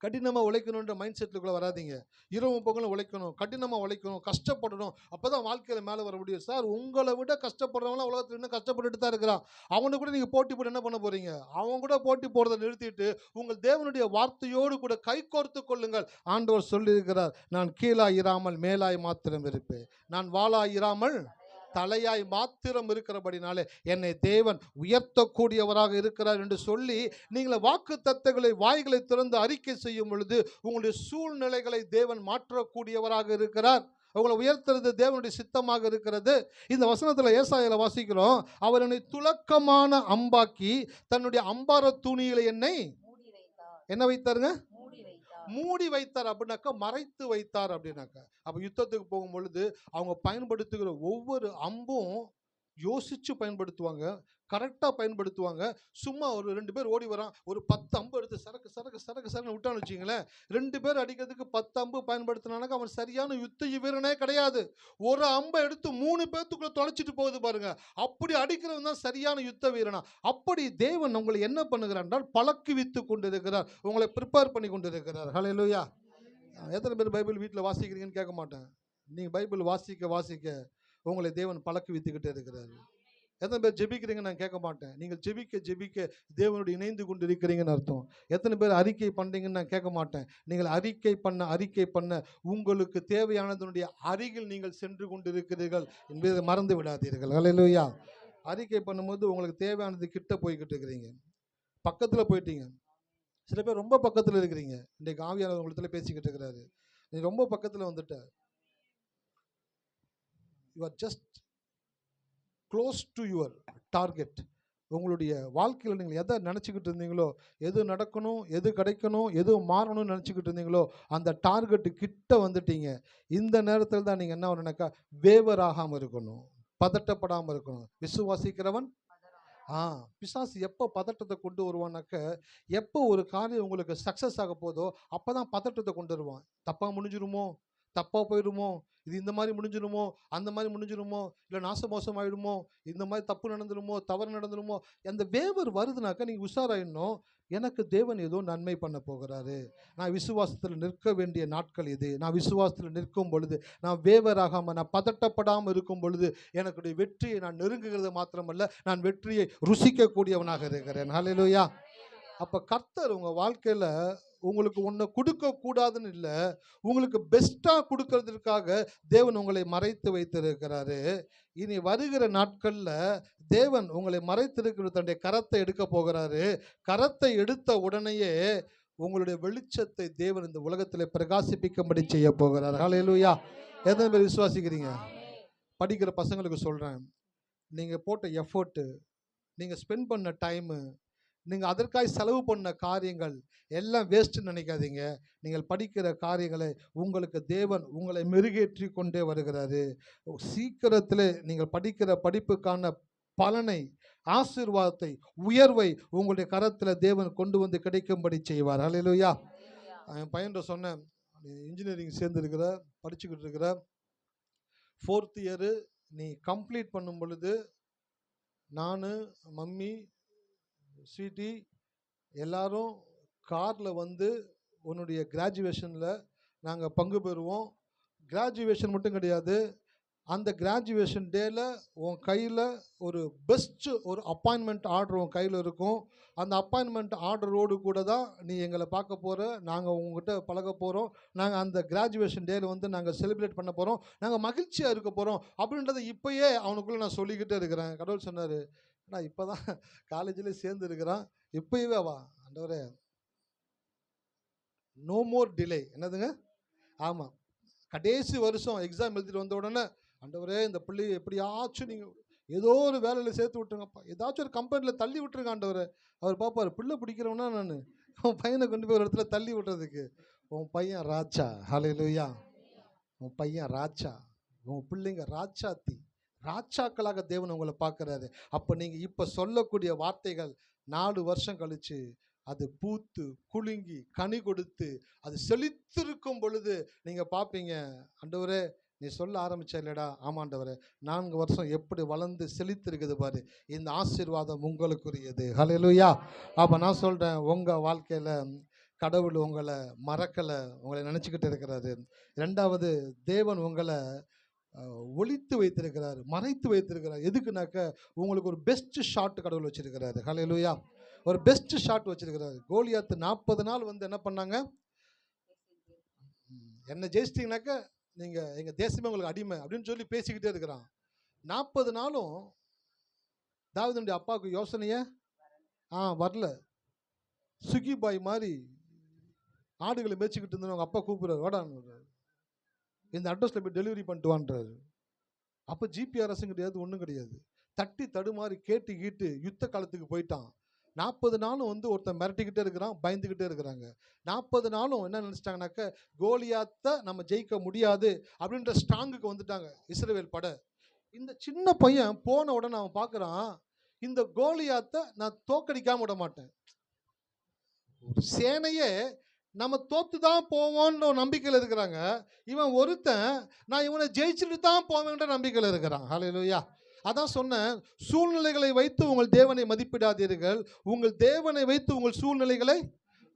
கடினமாக உழைக்கணுன்ற மைண்ட் செட்டுக்குள்ளே வராதிங்க. இரவு பகலும் உழைக்கணும், கடினமாக உழைக்கணும், கஷ்டப்படணும், அப்போ தான் வாழ்க்கையில் மேலே வர முடியும். சார், உங்களை விட கஷ்டப்படுறவங்களாம் உலகத்தில் இன்னும் கஷ்டப்பட்டுட்டு தான் இருக்கிறான். அவனை கூட நீங்கள் போட்டி போட்டு என்ன பண்ண போகிறீங்க? அவங்க கூட போட்டி போடுறதை நிறுத்திட்டு உங்கள் தேவனுடைய வார்த்தையோடு கூட கை கோர்த்து கொள்ளுங்கள். ஆண்டவர் சொல்லியிருக்கிறார், நான் கீழாய் இராமல் மேலாய் மாத்திரம் இருப்பேன், நான் வாளாய் இராமல் தலையாய் மாத்திரம் இருக்கிறபடினாலே என்னை தேவன் உயர்த்தக்கூடியவராக இருக்கிறார் என்று சொல்லி நீங்கள் வாக்கு தத்தங்களை வாய்களை திறந்து அறிக்கை செய்யும் பொழுது உங்களுடைய சூழ்நிலைகளை தேவன் மாற்றக்கூடியவராக இருக்கிறார். உங்களை உயர்த்துறது தேவனுடைய சித்தமாக இருக்கிறது. இந்த வசனத்தில் ஏசாயால வாசிக்கிறோம், அவர் என்னை துலக்கமான அம்பாக்கி தன்னுடைய அம்பார தூணியில என்னை என்ன வைத்தாருங்க? மூடி வைத்தார். அப்படின்னாக்கா மறைத்து வைத்தார் அப்படின்னாக்கா. அப்போ யுத்தத்துக்கு போகும் பொழுது அவங்க பயன்படுத்துகிற ஒவ்வொரு அம்பும் யோசிச்சு பயன்படுத்துவாங்க, கரெக்டாக பயன்படுத்துவாங்க. சும்மா ஒரு 2 பேர் ஓடி வரான், ஒரு 10 அம்பு எடுத்து சரக்கு சரக்கு சரக்கு சரக்குன்னு விட்டான்னு வச்சிங்களேன், 2 பேர் அடிக்கிறதுக்கு 10 அம்பு பயன்படுத்தினானாக்கா அவன் சரியான யுத்த வீரனே கிடையாது. ஒரு அம்பை எடுத்து 3 பேர்த்துக்குள்ள தொலைச்சிட்டு போகுது பாருங்க, அப்படி அடிக்கிறவன் தான் சரியான யுத்த வீரனா. அப்படி தேவன் உங்களை என்ன பண்ணுகிறார் என்றால் பழக்குவித்து கொண்டிருக்கிறார், உங்களை ப்ரிப்பேர் பண்ணி கொண்டிருக்கிறார். ஹல்லேலூயா. எத்தனை பேர் பைபிள் வீட்டில் வாசிக்கிறீங்கன்னு கேட்க மாட்டேன். நீங்கள் பைபிள் வாசிக்க வாசிக்க உங்களை தேவன் பழக்க வைத்துக்கிட்டே இருக்கிறாரு. எத்தனை பேர் ஜெபிக்கிறீங்க நான் கேட்க மாட்டேன். நீங்கள் ஜெபிக்க ஜெபிக்க தேவனோடு இணைந்து கொண்டு இருக்கிறீங்கன்னு அர்த்தம். எத்தனை பேர் அறிக்கை பண்ணுறீங்கன்னு நான் கேட்க மாட்டேன். நீங்கள் அறிக்கை பண்ண உங்களுக்கு தேவையானதனுடைய அருகில் நீங்கள் சென்று கொண்டு இருக்கிறீர்கள் என்பதை மறந்து விடாதீர்கள். ஹல்லேலூயா. அறிக்கை பண்ணும்போது உங்களுக்கு தேவையானது கிட்ட போய்கிட்டு இருக்கிறீங்க, பக்கத்தில் போயிட்டீங்க. சில பேர் ரொம்ப பக்கத்தில் இருக்கிறீங்க. இன்றைக்கு ஆவியானவர் உங்களிடத்துல பேசிக்கிட்டு இருக்கிறாரு. நீ ரொம்ப பக்கத்தில் வந்துட்ட. You are just close to your target. உங்களுடைய வாழ்க்கையில் நீங்கள் எதை நினச்சிக்கிட்டு இருந்தீங்களோ, எது நடக்கணும், எது கிடைக்கணும், எது மாறணும்னு நினச்சிக்கிட்டு இருந்தீங்களோ அந்த டார்கெட்டு கிட்ட வந்துட்டீங்க. இந்த நேரத்தில் தான் நீங்கள் என்ன பண்ணணும்னாக்கா வேவராகாமல் இருக்கணும், பதட்டப்படாமல் இருக்கணும். விசுவாசிக்கிறவன் பிசாசு எப்போ பதட்டத்தை கொண்டு வருவான்னாக்க, எப்போ ஒரு காரியம் உங்களுக்கு சக்ஸஸ் ஆக போதோ அப்போ தான் பதட்டத்தை கொண்டு வருவான். தப்பாக முடிஞ்சிருமோ, தப்பாக போயிடுமோ, இது இந்த மாதிரி முடிஞ்சிருமோ, அந்த மாதிரி முடிஞ்சிருமோ, இல்லை நாசமோசம் ஆகிடுமோ, இந்த மாதிரி தப்பு நடந்துருமோ, தவறு நடந்துருமோ, அந்த வேவர் வருதுனாக்கா நீங்கள் உஷாராயிடணும். எனக்கு தேவன் ஏதோ நன்மை பண்ண போகிறாரு. நான் விசுவாசத்தில் நிற்க வேண்டிய நாட்கள் இது. நான் விசுவாசத்தில் நிற்கும் பொழுது, நான் வேவராகாமல், நான் பதட்டப்படாமல் இருக்கும் பொழுது எனக்குடைய வெற்றியை நான் நெருங்குகிறது மாத்திரமல்ல, நான் வெற்றியை ருசிக்கக்கூடியவனாக இருக்கிறேன். ஹல்லேலூயா. அப்போ கர்த்தர் உங்கள் வாழ்க்கையில் உங்களுக்கு ஒன்று கொடுக்கக்கூடாதுன்னு இல்லை, உங்களுக்கு பெஸ்ட்டாக கொடுக்கறதுக்காக தேவன் உங்களை மறைத்து வைத்திருக்கிறாரு. இனி வருகிற நாட்களில் தேவன் உங்களை மறைத்திருக்கிற தன்னுடைய கரத்தை எடுக்க போகிறாரு. கரத்தை எடுத்த உடனேயே உங்களுடைய வெளிச்சத்தை தேவன் இந்த உலகத்தில் பிரகாசிப்பிக்கும்படி செய்ய போகிறார். ஹல்லேலூயா. எத்தனை பேர் விசுவாசிக்கிறீங்க? படிக்கிற பசங்களுக்கு சொல்கிறேன், நீங்கள் போட்ட எஃபோர்ட்டு, நீங்கள் ஸ்பெண்ட் பண்ண டைமு, நீங்கள் அதற்காக செலவு பண்ண காரியங்கள் எல்லாம் வேஸ்ட்டுன்னு நினைக்காதீங்க. நீங்கள் படிக்கிற காரியங்களை உங்களுக்கு தேவன் உங்களை மெருகேற்றி கொண்டே வருகிறாரு. சீக்கிரத்தில் நீங்கள் படிக்கிற படிப்புக்கான பலனை, ஆசீர்வாதத்தை, உயர்வை உங்களுடைய கரத்தில் தேவன் கொண்டு வந்து கிடைக்கும்படி செய்வார். ஹல்லேலூயா. என் பையன்கிட்ட சொன்னேன், இன்ஜினியரிங் சேர்ந்துருக்கிற, படிச்சுக்கிட்டு இருக்கிற, 4th இயரு நீ கம்ப்ளீட் பண்ணும் பொழுது நான், மம்மி, ஸ்வீட்டி எல்லாரும் காரில் வந்து உன்னுடைய கிராஜுவேஷனில் நாங்கள் பங்கு பெறுவோம். கிராஜுவேஷன் மட்டும் கிடையாது, அந்த கிராஜுவேஷன் டேயில் உன் கையில் ஒரு பெஸ்ட்டு ஒரு அப்பாயின்மெண்ட் ஆர்டர் உன் கையில் இருக்கும். அந்த அப்பாயின்மெண்ட் ஆர்டரோடு கூட தான் நீ எங்களை பார்க்க போகிற, நாங்கள் உங்ககிட்ட பழக போகிறோம், நாங்கள் அந்த கிராஜுவேஷன் டேயில் வந்து நாங்கள் செலிப்ரேட் பண்ண போகிறோம், நாங்கள் மகிழ்ச்சியாக இருக்க போகிறோம் அப்படின்றத இப்போயே அவனுக்குள்ளே நான் சொல்லிக்கிட்டே இருக்கிறேன். கடவுள் சொன்னார், நான் இப்போ தான் காலேஜில் சேர்ந்துருக்கிறான், இப்போயே வா. ஆண்டவரே, நோ மோர் டிலே. என்னதுங்க? ஆமாம், கடைசி வருஷம் எக்ஸாம் எழுதிட்டு வந்த உடனே, ஆண்டவரே இந்த பிள்ளையை எப்படியாச்சும் நீங்கள் ஏதோ ஒரு வேலையில் சேர்த்து விட்டுருங்கப்பா, ஏதாச்சும் ஒரு கம்பெனியில் தள்ளி விட்டுருங்க ஆண்டவரே. அவர் பார்ப்பார், பிள்ளை பிடிக்கிறவனா நான் உன் பையனை கொண்டு போய் ஒரு இடத்துல தள்ளி விட்டுறதுக்கு. உன் பையன் ராஜா. ஹல்லேலூயா. உன் பையன் ராஜா, உன் பிள்ளைங்க ராஜாத்தி, ராஜாக்களாக தேவன் உங்களை பார்க்குறாரு. அப்போ நீங்கள் இப்போ சொல்லக்கூடிய வார்த்தைகள் 4 வருஷம் கழித்து அது பூத்து குலுங்கி கனி கொடுத்து அது செழித்திருக்கும் பொழுது நீங்கள் பார்ப்பீங்க, ஆண்டவரே நீ சொல்ல ஆரம்பிச்ச இல்லைடா, ஆமாண்டவரே 4 வருஷம் எப்படி வளர்ந்து செழித்திருக்குது பாரு, இந்த ஆசீர்வாதம் உங்களுக்குரியது. ஹல்லேலூயா. அப்போ நான் சொல்கிறேன், உங்கள் வாழ்க்கையில் கடவுள் உங்களை மறக்கலை, உங்களை நினச்சிக்கிட்டு இருக்கிறாரு. 2வது, தேவன் உங்களை ஒளித்து வைத்திருக்கிறார், மறைத்து வைத்திருக்கிறார். எதுக்குனாக்க உங்களுக்கு ஒரு பெஸ்ட் ஷாட் கடவுள் வச்சிருக்கிறாரு. ஹல்லேலூயா. ஒரு பெஸ்ட் ஷாட் வச்சிருக்கிறாரு. கோலியாத்து 40 நாள் வந்து என்ன பண்ணாங்க, என்ன ஜெயிச்சிட்டிங்கனாக்க நீங்கள் எங்கள் தேசமே உங்களுக்கு அடிமை அப்படின்னு சொல்லி பேசிக்கிட்டே இருக்கிறான். 40 நாளும் தாவீதுடைய அப்பாவுக்கு யோசனையே வரல. சுகி பாய் மாதிரி ஆடுகளை மேய்ச்சிக்கிட்டு இருந்தோம். அவங்க அப்பா கூப்பிடுறாரு, வாடான்னு, இந்த அட்ரஸில் போய் டெலிவரி பண்ணிட்டு வான்றாரு. அப்போ ஜிபிஆர்எஸும் கிடையாது, ஒன்றும் கிடையாது. தட்டி தடுமாறி கேட்டு கீட்டு யுத்த காலத்துக்கு போயிட்டான். 40 நாளும் வந்து ஒருத்தன் மிரட்டிக்கிட்டே இருக்கிறான், பயந்துக்கிட்டே இருக்கிறாங்க. 40 நாளும் என்ன நினச்சிட்டாங்கனாக்க, கோலியாத்தை நம்ம ஜெயிக்க முடியாது அப்படின்ற ஸ்ட்ராங்குக்கு வந்துட்டாங்க இஸ்ரவேல் படை. இந்த சின்ன பையன் போன உடனே அவன் பார்க்குறான், இந்த கோலியாத்தை நான் தோக்கடிக்காம விட மாட்டேன். ஒரு சேனையே நம்ம தோத்து தான் போவோன்ற நம்பிக்கையில் இருக்கிறாங்க. இவன் ஒருத்தன் நான் இவனை ஜெயிச்சுட்டு தான் போவேன்ற நம்பிக்கையில் இருக்கிறான். ஹல்லேலூயா. அதான் சொன்னேன், சூழ்நிலைகளை வைத்து உங்கள் தேவனை மதிப்பிடாதீர்கள், உங்கள் தேவனை வைத்து உங்கள் சூழ்நிலைகளை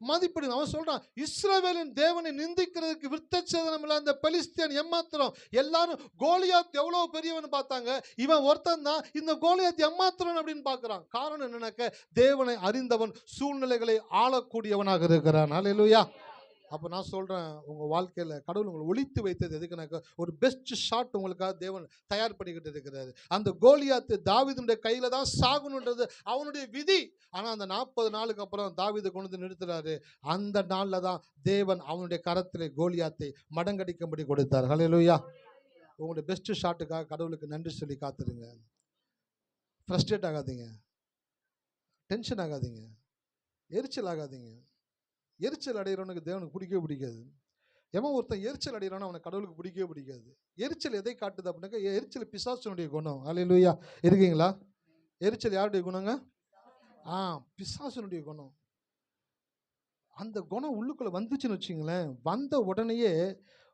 மதிப்பிடு. அவன் சொல்றான், இஸ்ரவேலின் தேவனை நிந்திக்கிறதுக்கு விருத்தசேதனம் இல்லாத அந்த பெலிஸ்தியன் எம்மாத்திரம். எல்லாரும் கோலியாத் எவ்வளவு பெரியவன் பார்த்தாங்க, இவன் ஒருத்தன் தான் இந்த கோலியாத் எம்மாத்திரம் அப்படின்னு பார்க்கிறான். காரணம் என்னன்னாக்க, தேவனை அறிந்தவன் சூழ்நிலைகளை ஆளக்கூடியவனாக இருக்கிறான். அல்லேலூயா. அப்போ நான் சொல்கிறேன், உங்கள் வாழ்க்கையில் கடவுள் உங்களை ஒளித்து வைத்தது எதுக்குனாக்கா, ஒரு பெஸ்ட் ஷாட் உங்களுக்காக தேவன் தயார் பண்ணிக்கிட்டு இருக்கிறாரு. அந்த கோலியாத்து தாவீதுடைய கையில் தான் சாகணுன்றது அவனுடைய விதி. ஆனால் அந்த 40 நாளுக்கு அப்புறம் தாவீதை கொண்டு வந்து நிறுத்துறாரு. அந்த நாளில் தான் தேவன் அவனுடைய கரத்தில் கோலியாத்தை மடங்கடிக்கும்படி கொடுத்தார். ஹல்லேலூயா. உங்களுடைய பெஸ்ட் ஷாட்டுக்காக கடவுளுக்கு நன்றி சொல்லி காத்துருங்க. ஃப்ரஸ்ட்ரேட் ஆகாதீங்க, டென்ஷன் ஆகாதீங்க, எரிச்சல் ஆகாதீங்க. எரிச்சல் அடைகிறவனுக்கு தேவனுக்கு பிடிக்கவே பிடிக்காது. எவன் ஒருத்தன் எரிச்சல் அடைகிறானோ அவனை கடவுளுக்கு பிடிக்கவே பிடிக்காது. எரிச்சல் எதை காட்டுது அப்படின்னாக்கா, எரிச்சல் பிசாசுனுடைய குணம். அல்லேலூயா. இருக்கீங்களா? எரிச்சல் யாருடைய குணங்க? பிசாசுனுடைய குணம். அந்த குணம் உள்ளுக்குள்ள வந்துச்சுன்னு வச்சுங்களேன், வந்த உடனேயே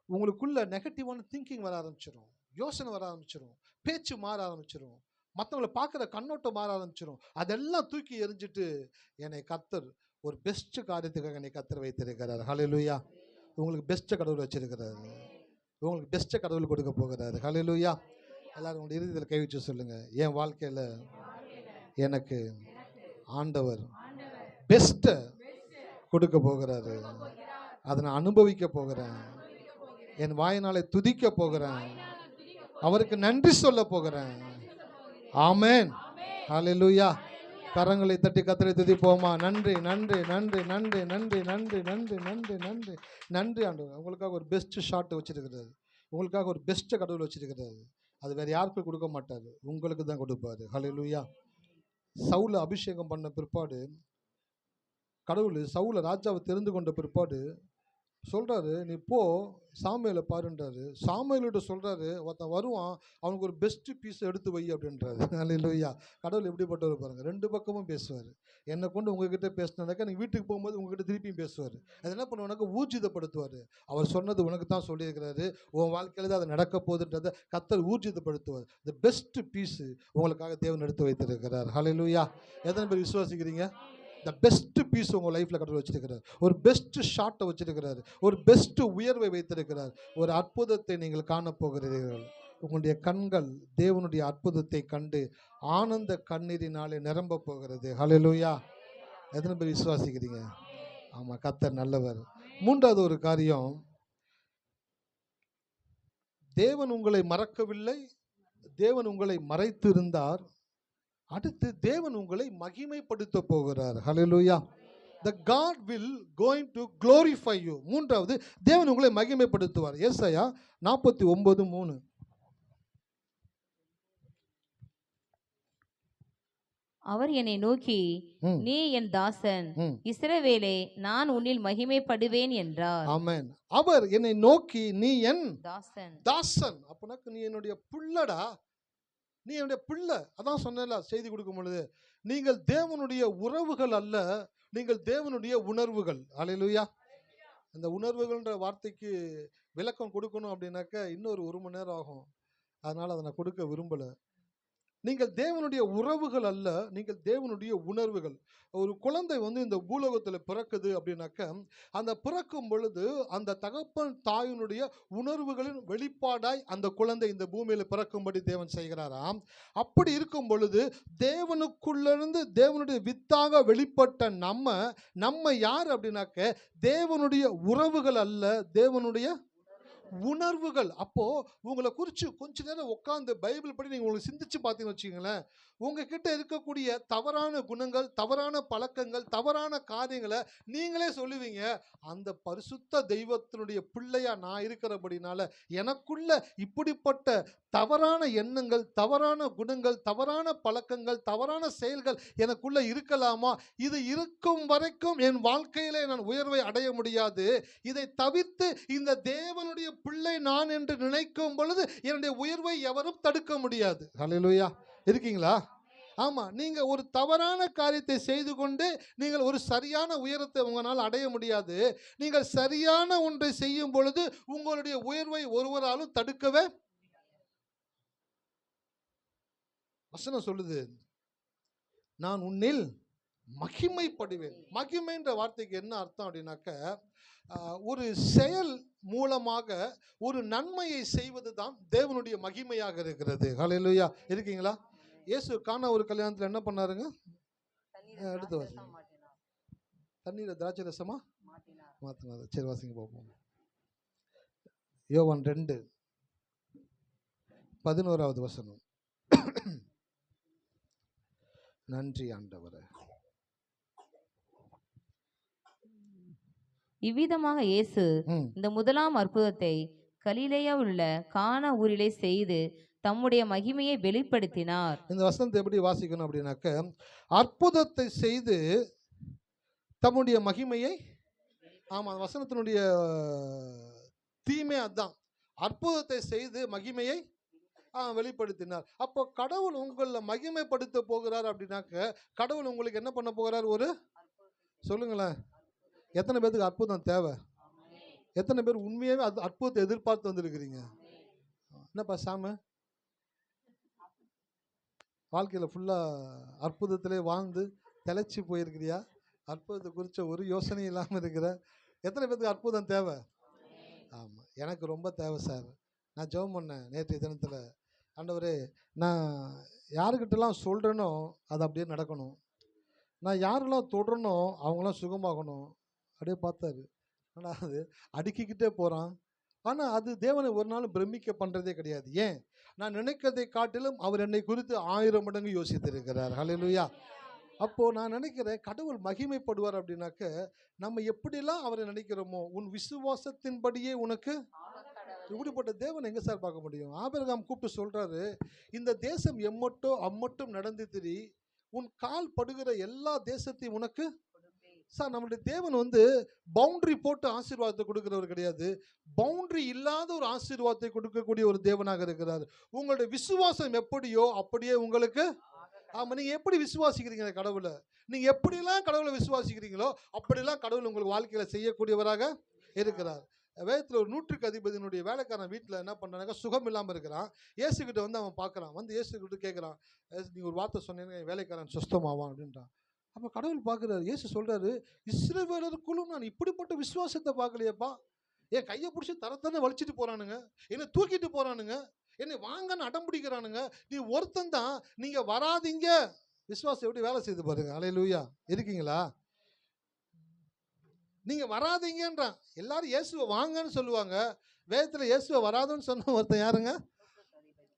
உங்களுக்குள்ள நெகட்டிவான திங்கிங் வர ஆரம்பிச்சிடும், யோசனை வர ஆரம்பிச்சிடும், பேச்சு மாற ஆரம்பிச்சிடும், மற்றவங்களை பார்க்குற கண்ணோட்டம் மாற ஆரம்பிச்சிடும். அதெல்லாம் தூக்கி எறிஞ்சிட்டு, என்னை கர்த்தர் ஒரு பெஸ்ட் காரியத்துக்காக என்னை கர்த்தர் வைத்திருக்கிறார். ஹல்லேலூயா. உங்களுக்கு பெஸ்ட்டை கடவுள் வச்சிருக்கிறாரு. உங்களுக்கு பெஸ்ட்டை கடவுள் கொடுக்க போகிறாரு. ஹல்லேலூயா. எல்லாரும் உங்களுடைய இறுதியில் கை வச்சு சொல்லுங்க, என் வாழ்க்கையில் எனக்கு ஆண்டவர் பெஸ்ட்டை கொடுக்க போகிறாரு. அதை நான் அனுபவிக்க போகிறேன். என் வாயினாலே துதிக்க போகிறேன். அவருக்கு நன்றி சொல்ல போகிறேன். ஆமென். ஹல்லேலூயா. கரங்களை தட்டி கர்த்தரை துதிப்போமா? நன்றி நன்றி நன்றி நன்றி நன்றி நன்றி நன்றி நன்றி நன்றி நன்றி ஆண்டவர். உங்களுக்காக ஒரு பெஸ்ட் ஷாட் வச்சிருக்கிறாரு. உங்களுக்காக ஒரு பெஸ்ட்டை கடவுள் வச்சிருக்கிறாரு. அது வேற யாருக்கும் கொடுக்க மாட்டாரு, உங்களுக்கு தான் கொடுப்பாரு. ஹல்லேலூயா. சவுலை அபிஷேகம் பண்ண பிற்பாடு, கடவுள் சவுலை ராஜாவை தெரிந்து கொண்ட பிற்பாடு சொல்கிறாரு, நீ போ சாமுவேலை பாருன்றாரு. சாமுவேல்கிட்ட சொல்கிறாரு, ஒருத்தன் வருவான், அவனுக்கு ஒரு பெஸ்ட்டு பீஸ் எடுத்து வை அப்படின்றாரு. அல்லேலூயா. கடவுள் எப்படிப்பட்டவர் பாருங்கள், ரெண்டு பக்கமும் பேசுவார். என்னை கொண்டு உங்ககிட்ட பேசினாக்கா நீங்கள் வீட்டுக்கு போகும்போது உங்ககிட்ட திருப்பியும் பேசுவார். அது என்ன பண்ணுவானாக்கா, ஊர்ஜிதப்படுத்துவார். அவர் சொன்னது உனக்கு தான் சொல்லியிருக்கிறாரு, உன் வாழ்க்கையில் தான் அது நடக்க போகுதுன்றதை கர்த்தர் ஊர்ஜிதப்படுத்துவார். இந்த பெஸ்ட்டு பீஸு உங்களுக்காக தேவன் எடுத்து வைத்திருக்கிறார். ஹல்லேலூயா. எத்தனை பேர் விசுவாசிக்கிறீங்க? த பெஸ்ட் பீஸ் உங்கள் லைஃப்பில் கடவுள் வச்சிருக்கிறார். ஒரு பெஸ்ட் ஷாட்டை வச்சிருக்கிறார். ஒரு பெஸ்ட் உயர்வை வைத்திருக்கிறார். ஒரு அற்புதத்தை நீங்கள் காணப்போகிறீர்கள். உங்களுடைய கண்கள் தேவனுடைய அற்புதத்தை கண்டு ஆனந்த கண்ணீரினாலே நிரம்ப போகிறது. ஹல்லேலூயா. எத்தனை பேர் விசுவாசிக்கிறீங்க? ஆமாம், கர்த்தர் நல்லவர். மூன்றாவது ஒரு காரியம், தேவன் உங்களை மறக்கவில்லை, தேவன் உங்களை மறைத்து இருந்தார். அடுத்து தேவன் உங்களை மகிமைப்படுத்த போகிறார். ஹல்லேலூயா. The God will going to glorify you. மூன்றாவது, தேவன் உங்களை மகிமைப்படுத்துவார். ஏசாயா 49:3. அவர் என்னை நோக்கி, நீ என் தாசன் இஸ்ரவேலே, நான் உன்னில் மகிமைப்படுவேன் என்றார். ஆமென். அவர் என்னை நோக்கி, நீ என் தாசன். தாசன் அப்படின்னா நீ என்னுடைய பிள்ளடா, நீ என்னுடைய பிள்ளை. அதான் சொன்னல செய்தி கொடுக்கும் பொழுது, நீங்கள் தேவனுடைய உறவுகள் அல்ல, நீங்கள் தேவனுடைய உணர்வுகள். அல்லேலூயா. அந்த உணர்வுகள்ன்ற வார்த்தைக்கு விளக்கம் கொடுக்கணும் அப்படின்னாக்க இன்னொரு 1 மணி நேரம் ஆகும். அதனால் அதை நான் கொடுக்க விரும்பலை. நீங்கள் தேவனுடைய உறவுகள் அல்ல, நீங்கள் தேவனுடைய உணர்வுகள். ஒரு குழந்தை இந்த பூலோகத்தில் பிறக்குது அப்படின்னாக்க, அந்த பிறக்கும் பொழுது அந்த தகப்பன் தாயினுடைய உணர்வுகளின் வெளிப்பாடாய் அந்த குழந்தை இந்த பூமியில் பிறக்கும்படி தேவன் செய்கிறாராம். அப்படி இருக்கும் பொழுது தேவனுக்குள்ளிருந்து தேவனுடைய வித்தாக வெளிப்பட்ட நம்ம யார் அப்படின்னாக்க, தேவனுடைய உறவுகள் அல்ல, தேவனுடைய உணர்வுகள். அப்போ உங்களை குறித்து கொஞ்ச நேரம் உட்காந்து பைபிள் படி நீங்கள் உங்களுக்கு சிந்திச்சு பார்த்தீங்கன்னு வச்சுக்கோங்களேன், உங்ககிட்ட இருக்கக்கூடிய தவறான குணங்கள், தவறான பழக்கங்கள், தவறான காரியங்களை நீங்களே சொல்லுவீங்க, அந்த பரிசுத்த தெய்வத்தினுடைய பிள்ளையா நான் இருக்கிறபடினால எனக்குள்ள இப்படிப்பட்ட தவறான எண்ணங்கள், தவறான குணங்கள், தவறான பழக்கங்கள், தவறான செயல்கள் எனக்குள்ள இருக்கலாமா? இது இருக்கும் வரைக்கும் என் வாழ்க்கையிலே நான் உயர்வை அடைய முடியாது. இதை தவிர்த்து இந்த தேவனுடைய பிள்ளை நான் என்று நினைக்கும் பொழுது என்னுடைய உயர்வை எவரும் தடுக்க முடியாது. ஹல்லேலூயா. இருக்கீங்களா? ஆமா. நீங்க ஒரு தவறான காரியத்தை செய்து கொண்டு நீங்கள் ஒரு சரியான உயரத்தை உங்களால் அடைய முடியாது. நீங்கள் சரியான ஒன்றை செய்யும் பொழுது உங்களுடைய உயர்வை ஒருவராலும் தடுக்கவே. வசனம் சொல்லுது, நான் உன்னில் மகிமைப்படுவேன். மகிமைன்ற வார்த்தைக்கு என்ன அர்த்தம் அப்படின்னாக்க, ஒரு செயல் மூலமாக ஒரு நன்மையை செய்வது தான் தேவனுடைய மகிமையாக இருக்கிறது. ஹல்லேலூயா. இருக்கீங்களா? இயேசு கானா ஒரு கல்யாணத்தில் என்ன பண்ணாருங்க? எடுத்து வாசிங்க. தண்ணீரை திராட்சை ரசமா மாத்தினாரு. சரி, வாசிங்க பார்ப்போம். யோவான் 2:11. நன்றி ஆண்டவரே. இவ்விதமாக இயேசு இந்த முதலாம் அற்புதத்தை கலிலேயாவில் உள்ள கானா ஊரிலே செய்து தம்முடைய மகிமையை வெளிப்படுத்தினார். இந்த வசனத்தை எப்படி வாசிக்கணும் அப்படின்னாக்க, அற்புதத்தை செய்து தம்முடைய மகிமையை, ஆமா, வசனத்தினுடைய தீமே அதான், அற்புதத்தை செய்து மகிமையை வெளிப்படுத்தினார். அப்போ கடவுள் உங்களை மகிமைப்படுத்த போகிறார் அப்படின்னாக்க, கடவுள் உங்களுக்கு என்ன பண்ண போகிறார்? ஒரு சொல்லுங்களேன், எத்தனை பேருக்கு அற்புதம் தேவை? எத்தனை பேர் உண்மையாவே அற்புதத்தை எதிர்பார்த்து வந்திருக்கிறீங்க? என்னப்பா சாம, வாழ்க்கையில் ஃபுல்லாக அற்புதத்திலே வாழ்ந்து தெளிச்சு போயிருக்கிறியா? அற்புதத்தை குறித்த ஒரு யோசனை இல்லாமல் இருக்கிற எத்தனை பேருக்கு அற்புதம் தேவை? ஆமாம், எனக்கு ரொம்ப தேவை சார். நான் ஜெபம் பண்ணேன் நேற்றைய தினத்தில், ஆண்டவரே, நான் யாருக்கிட்டலாம் சொல்கிறேனோ அது அப்படியே நடக்கணும், நான் யாரெல்லாம் தொடுறனோ அவங்களாம் சுகமாகணும். அப்படியே பார்த்தாரு, ஆனால் அது அடுக்கிக்கிட்டே போகிறான். ஆனால் அது தேவனை ஒரு நாள் பிரமிக்க பண்ணுறதே கிடையாது. ஏன்? நான் நினைக்கிறதை காட்டிலும் அவர் என்னை குறித்து 1000 மடங்கு யோசித்திருக்கிறார். ஹல்லேலூயா. அப்போது நான் நினைக்கிறேன், கடவுள் மகிமைப்படுவார் அப்படின்னாக்க, நம்ம எப்படிலாம் அவரை நினைக்கிறோமோ, உன் விசுவாசத்தின்படியே உனக்கு. இப்படிப்பட்ட தேவன் எங்கே சார் பார்க்க முடியும்? ஆபிரகாம் கூப்பிட்டு சொல்கிறாரு, இந்த தேசம் எம்மட்டோ அம்மட்டும் நடந்து திரி, உன் கால் படுகிற எல்லா தேசத்தையும் உனக்கு. சார், நம்மளுடைய தேவன் பவுண்டரி போட்டு ஆசீர்வாதத்தை கொடுக்கிறவர் கிடையாது. பவுண்டரி இல்லாத ஒரு ஆசீர்வாதத்தை கொடுக்கக்கூடிய ஒரு தேவனாக இருக்கிறார். உங்களுடைய விசுவாசம் எப்படியோ அப்படியே உங்களுக்கு. ஆமாம், நீங்கள் எப்படி விசுவாசிக்கிறீங்க கடவுளை, நீங்கள் எப்படிலாம் கடவுளை விசுவாசிக்கிறீங்களோ அப்படிலாம் கடவுள் உங்களுக்கு வாழ்க்கையில் செய்யக்கூடியவராக இருக்கிறார். வேதத்தில் ஒரு 100க்கு அதிபதியினுடைய வேலைக்காரன் வீட்டில் என்ன பண்ணுறாங்க, சுகம் இல்லாமல் இருக்கிறான். இயேசுகிட்ட அவன் பார்க்குறான், இயேசுகிட்ட கேட்குறான், நீங்கள் ஒரு வார்த்தை சொன்னீங்க வேலைக்காரன் சுஸ்தமாவான் அப்படின்றான். அப்போ கடவுள் பார்க்குறாரு, இயேசு சொல்கிறாரு, இஸ்ரவேலருக்குள்ளும் நான் இப்படிப்பட்ட விசுவாசத்தை பார்க்கலையப்பா. என் கையை பிடிச்சி தரத்தானே வலிச்சிட்டு போகிறானுங்க, என்னை தூக்கிட்டு போகிறானுங்க, என்னை வாங்கன்னு அடம் பிடிக்கிறானுங்க, நீ ஒருத்தன் தான், நீங்கள் வராதிங்க. விசுவாசம் எப்படி வேலை செய்து பாருங்க. ஹல்லேலூயா. இருக்கீங்களா? நீங்கள் வராதிங்கன்றான். எல்லாரும் இயேசுவை வாங்கன்னு சொல்லுவாங்க. வேதத்தில் இயேசுவை வராதுன்னு சொன்ன ஒருத்தன் யாருங்க?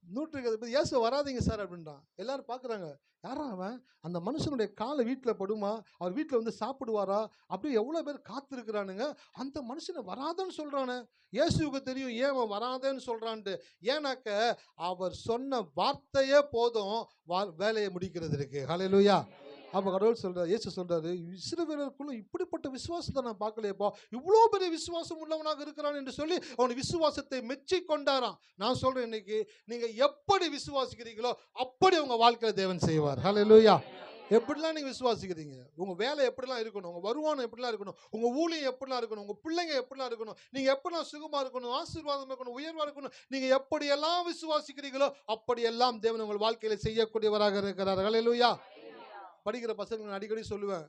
100க்கு அதிபதி. இயேசுவை வராதிங்க சார் அப்படின்றான். எல்லாரும் பார்க்குறாங்க, யாரா அவன்? அந்த மனுஷனுடைய காலை வீட்டில் படுமா, அவர் வீட்டில் சாப்பிடுவாரா, அப்படியே எவ்வளோ பேர் காத்திருக்கிறானுங்க, அந்த மனுஷனை வராதன்னு சொல்கிறானே. இயேசுவுக்கு தெரியும் ஏன் அவன் வராதேன்னு சொல்கிறான்ட்டு. ஏன்னாக்க அவர் சொன்ன வார்த்தையே போதும் வேலையை முடிக்கிறது இருக்கு. ஹல்லேலூயா. அப்போ கடவுள் சொல்கிறார், இயேசு சொல்கிறாரு, இஸ்ரவேலருக்குள்ள இப்படிப்பட்ட விசுவாசத்தை நான் பார்க்கலையப்பா, இவ்வளோ பெரிய விசுவாசம் உள்ளவனாக இருக்கிறான் என்று சொல்லி அவன் விசுவாசத்தை மெச்சி கொண்டாராம். நான் சொல்கிறேன், இன்னைக்கு நீங்கள் எப்படி விசுவாசிக்கிறீங்களோ அப்படி உங்கள் வாழ்க்கையில் தேவன் செய்வார். ஹல்லேலூயா. எப்படிலாம் நீங்கள் விசுவாசிக்கிறீங்க, உங்கள் வேலை எப்படிலாம் இருக்கணும், உங்கள் வருமானம் எப்படிலாம் இருக்கணும், உங்கள் ஊழியம் எப்படிலாம் இருக்கணும், உங்கள் பிள்ளைங்க எப்படிலாம் இருக்கணும், நீங்கள் எப்படிலாம் சுகமாக இருக்கணும், ஆசீர்வாதம் இருக்கணும், உயர்வாக இருக்கணும், நீங்கள் எப்படியெல்லாம் விசுவாசிக்கிறீங்களோ அப்படியெல்லாம் தேவன் உங்கள் வாழ்க்கையில் செய்யக்கூடியவராக இருக்கிறார். ஹல்லேலூயா. படிக்கிற பசங்களுக்கு நான் அடிக்கடி சொல்லுவேன்,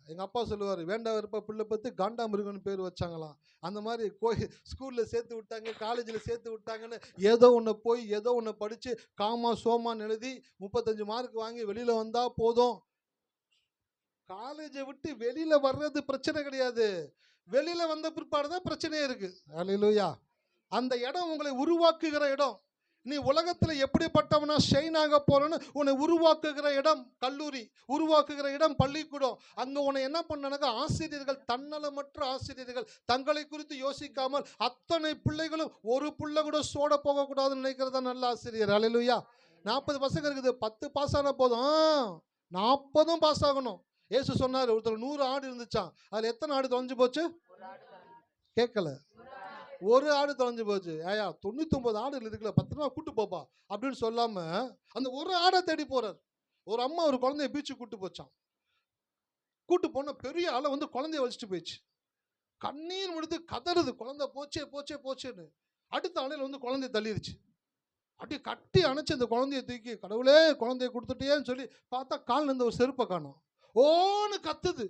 எங்கள் அப்பா சொல்லுவார், வேண்டா இருப்ப பிள்ளை பார்த்து காண்டாமிருகன்னு பேர் வச்சாங்களாம். அந்த மாதிரி ஸ்கூலில் சேர்த்து விட்டாங்க, காலேஜில் சேர்த்து விட்டாங்கன்னு ஏதோ ஒன்று போய் ஏதோ ஒன்று படித்து காமா சோமான்னு எழுதி 35 மார்க் வாங்கி வெளியில் வந்தால் போதும். காலேஜை விட்டு வெளியில் வர்றது பிரச்சனை கிடையாது, வெளியில் வந்த பிற்பாடு தான் பிரச்சனையே இருக்குது. ஹல்லேலூயா. அந்த இடம் உங்களை உருவாக்குகிற இடம். நீ உலகத்தில் எப்படிப்பட்டவனா ஷைன் ஆக போறன்னு உன்னை உருவாக்குகிற இடம் கல்லூரி, உருவாக்குகிற இடம் பள்ளிக்கூடம். அங்கே உன்னை என்ன பண்ணாங்க, ஆசிரியர்கள், தன்னலமற்ற ஆசிரியர்கள், தங்களை குறித்து யோசிக்காமல் அத்தனை பிள்ளைகளும் ஒரு பிள்ளை கூட சோட போகக்கூடாதுன்னு நினைக்கிறதா நல்ல ஆசிரியர். ஹல்லேலூயா. 40 பசங்க இருக்குது, 10 பாஸ் ஆன போதும், 40ம் பாஸ் ஆகணும். ஏசு சொன்னார், ஒருத்தர் 100 ஆடு இருந்துச்சான், அதில் எத்தனை ஆடு தொலைஞ்சு போச்சு? கேட்கல. ஒரு ஆடு தொலைஞ்சு போச்சு. ஏயா 99 ஆடுகள் இருக்குல்ல, 10 ரூபா கூட்டு போப்பா அப்படின்னு சொல்லாம அந்த ஒரு ஆடை தேடி போறார். ஒரு அம்மா ஒரு குழந்தைய பீச்சு கூட்டு போச்சான். கூட்டு போன பெரிய ஆளை குழந்தைய வச்சுட்டு போயிடுச்சு. கண்ணீர் முடித்து கதறுது, குழந்தை போச்சே போச்சே போச்சேன்னு. அடுத்த ஆளையில் குழந்தைய தள்ளிடுச்சு. அப்படியே கட்டி அணைச்சு அந்த குழந்தைய தூக்கி, கடவுளே குழந்தைய கொடுத்துட்டேன்னு சொல்லி பார்த்தா கால் இருந்த ஒரு செருப்பை காணும். ஓன்னு கத்துது.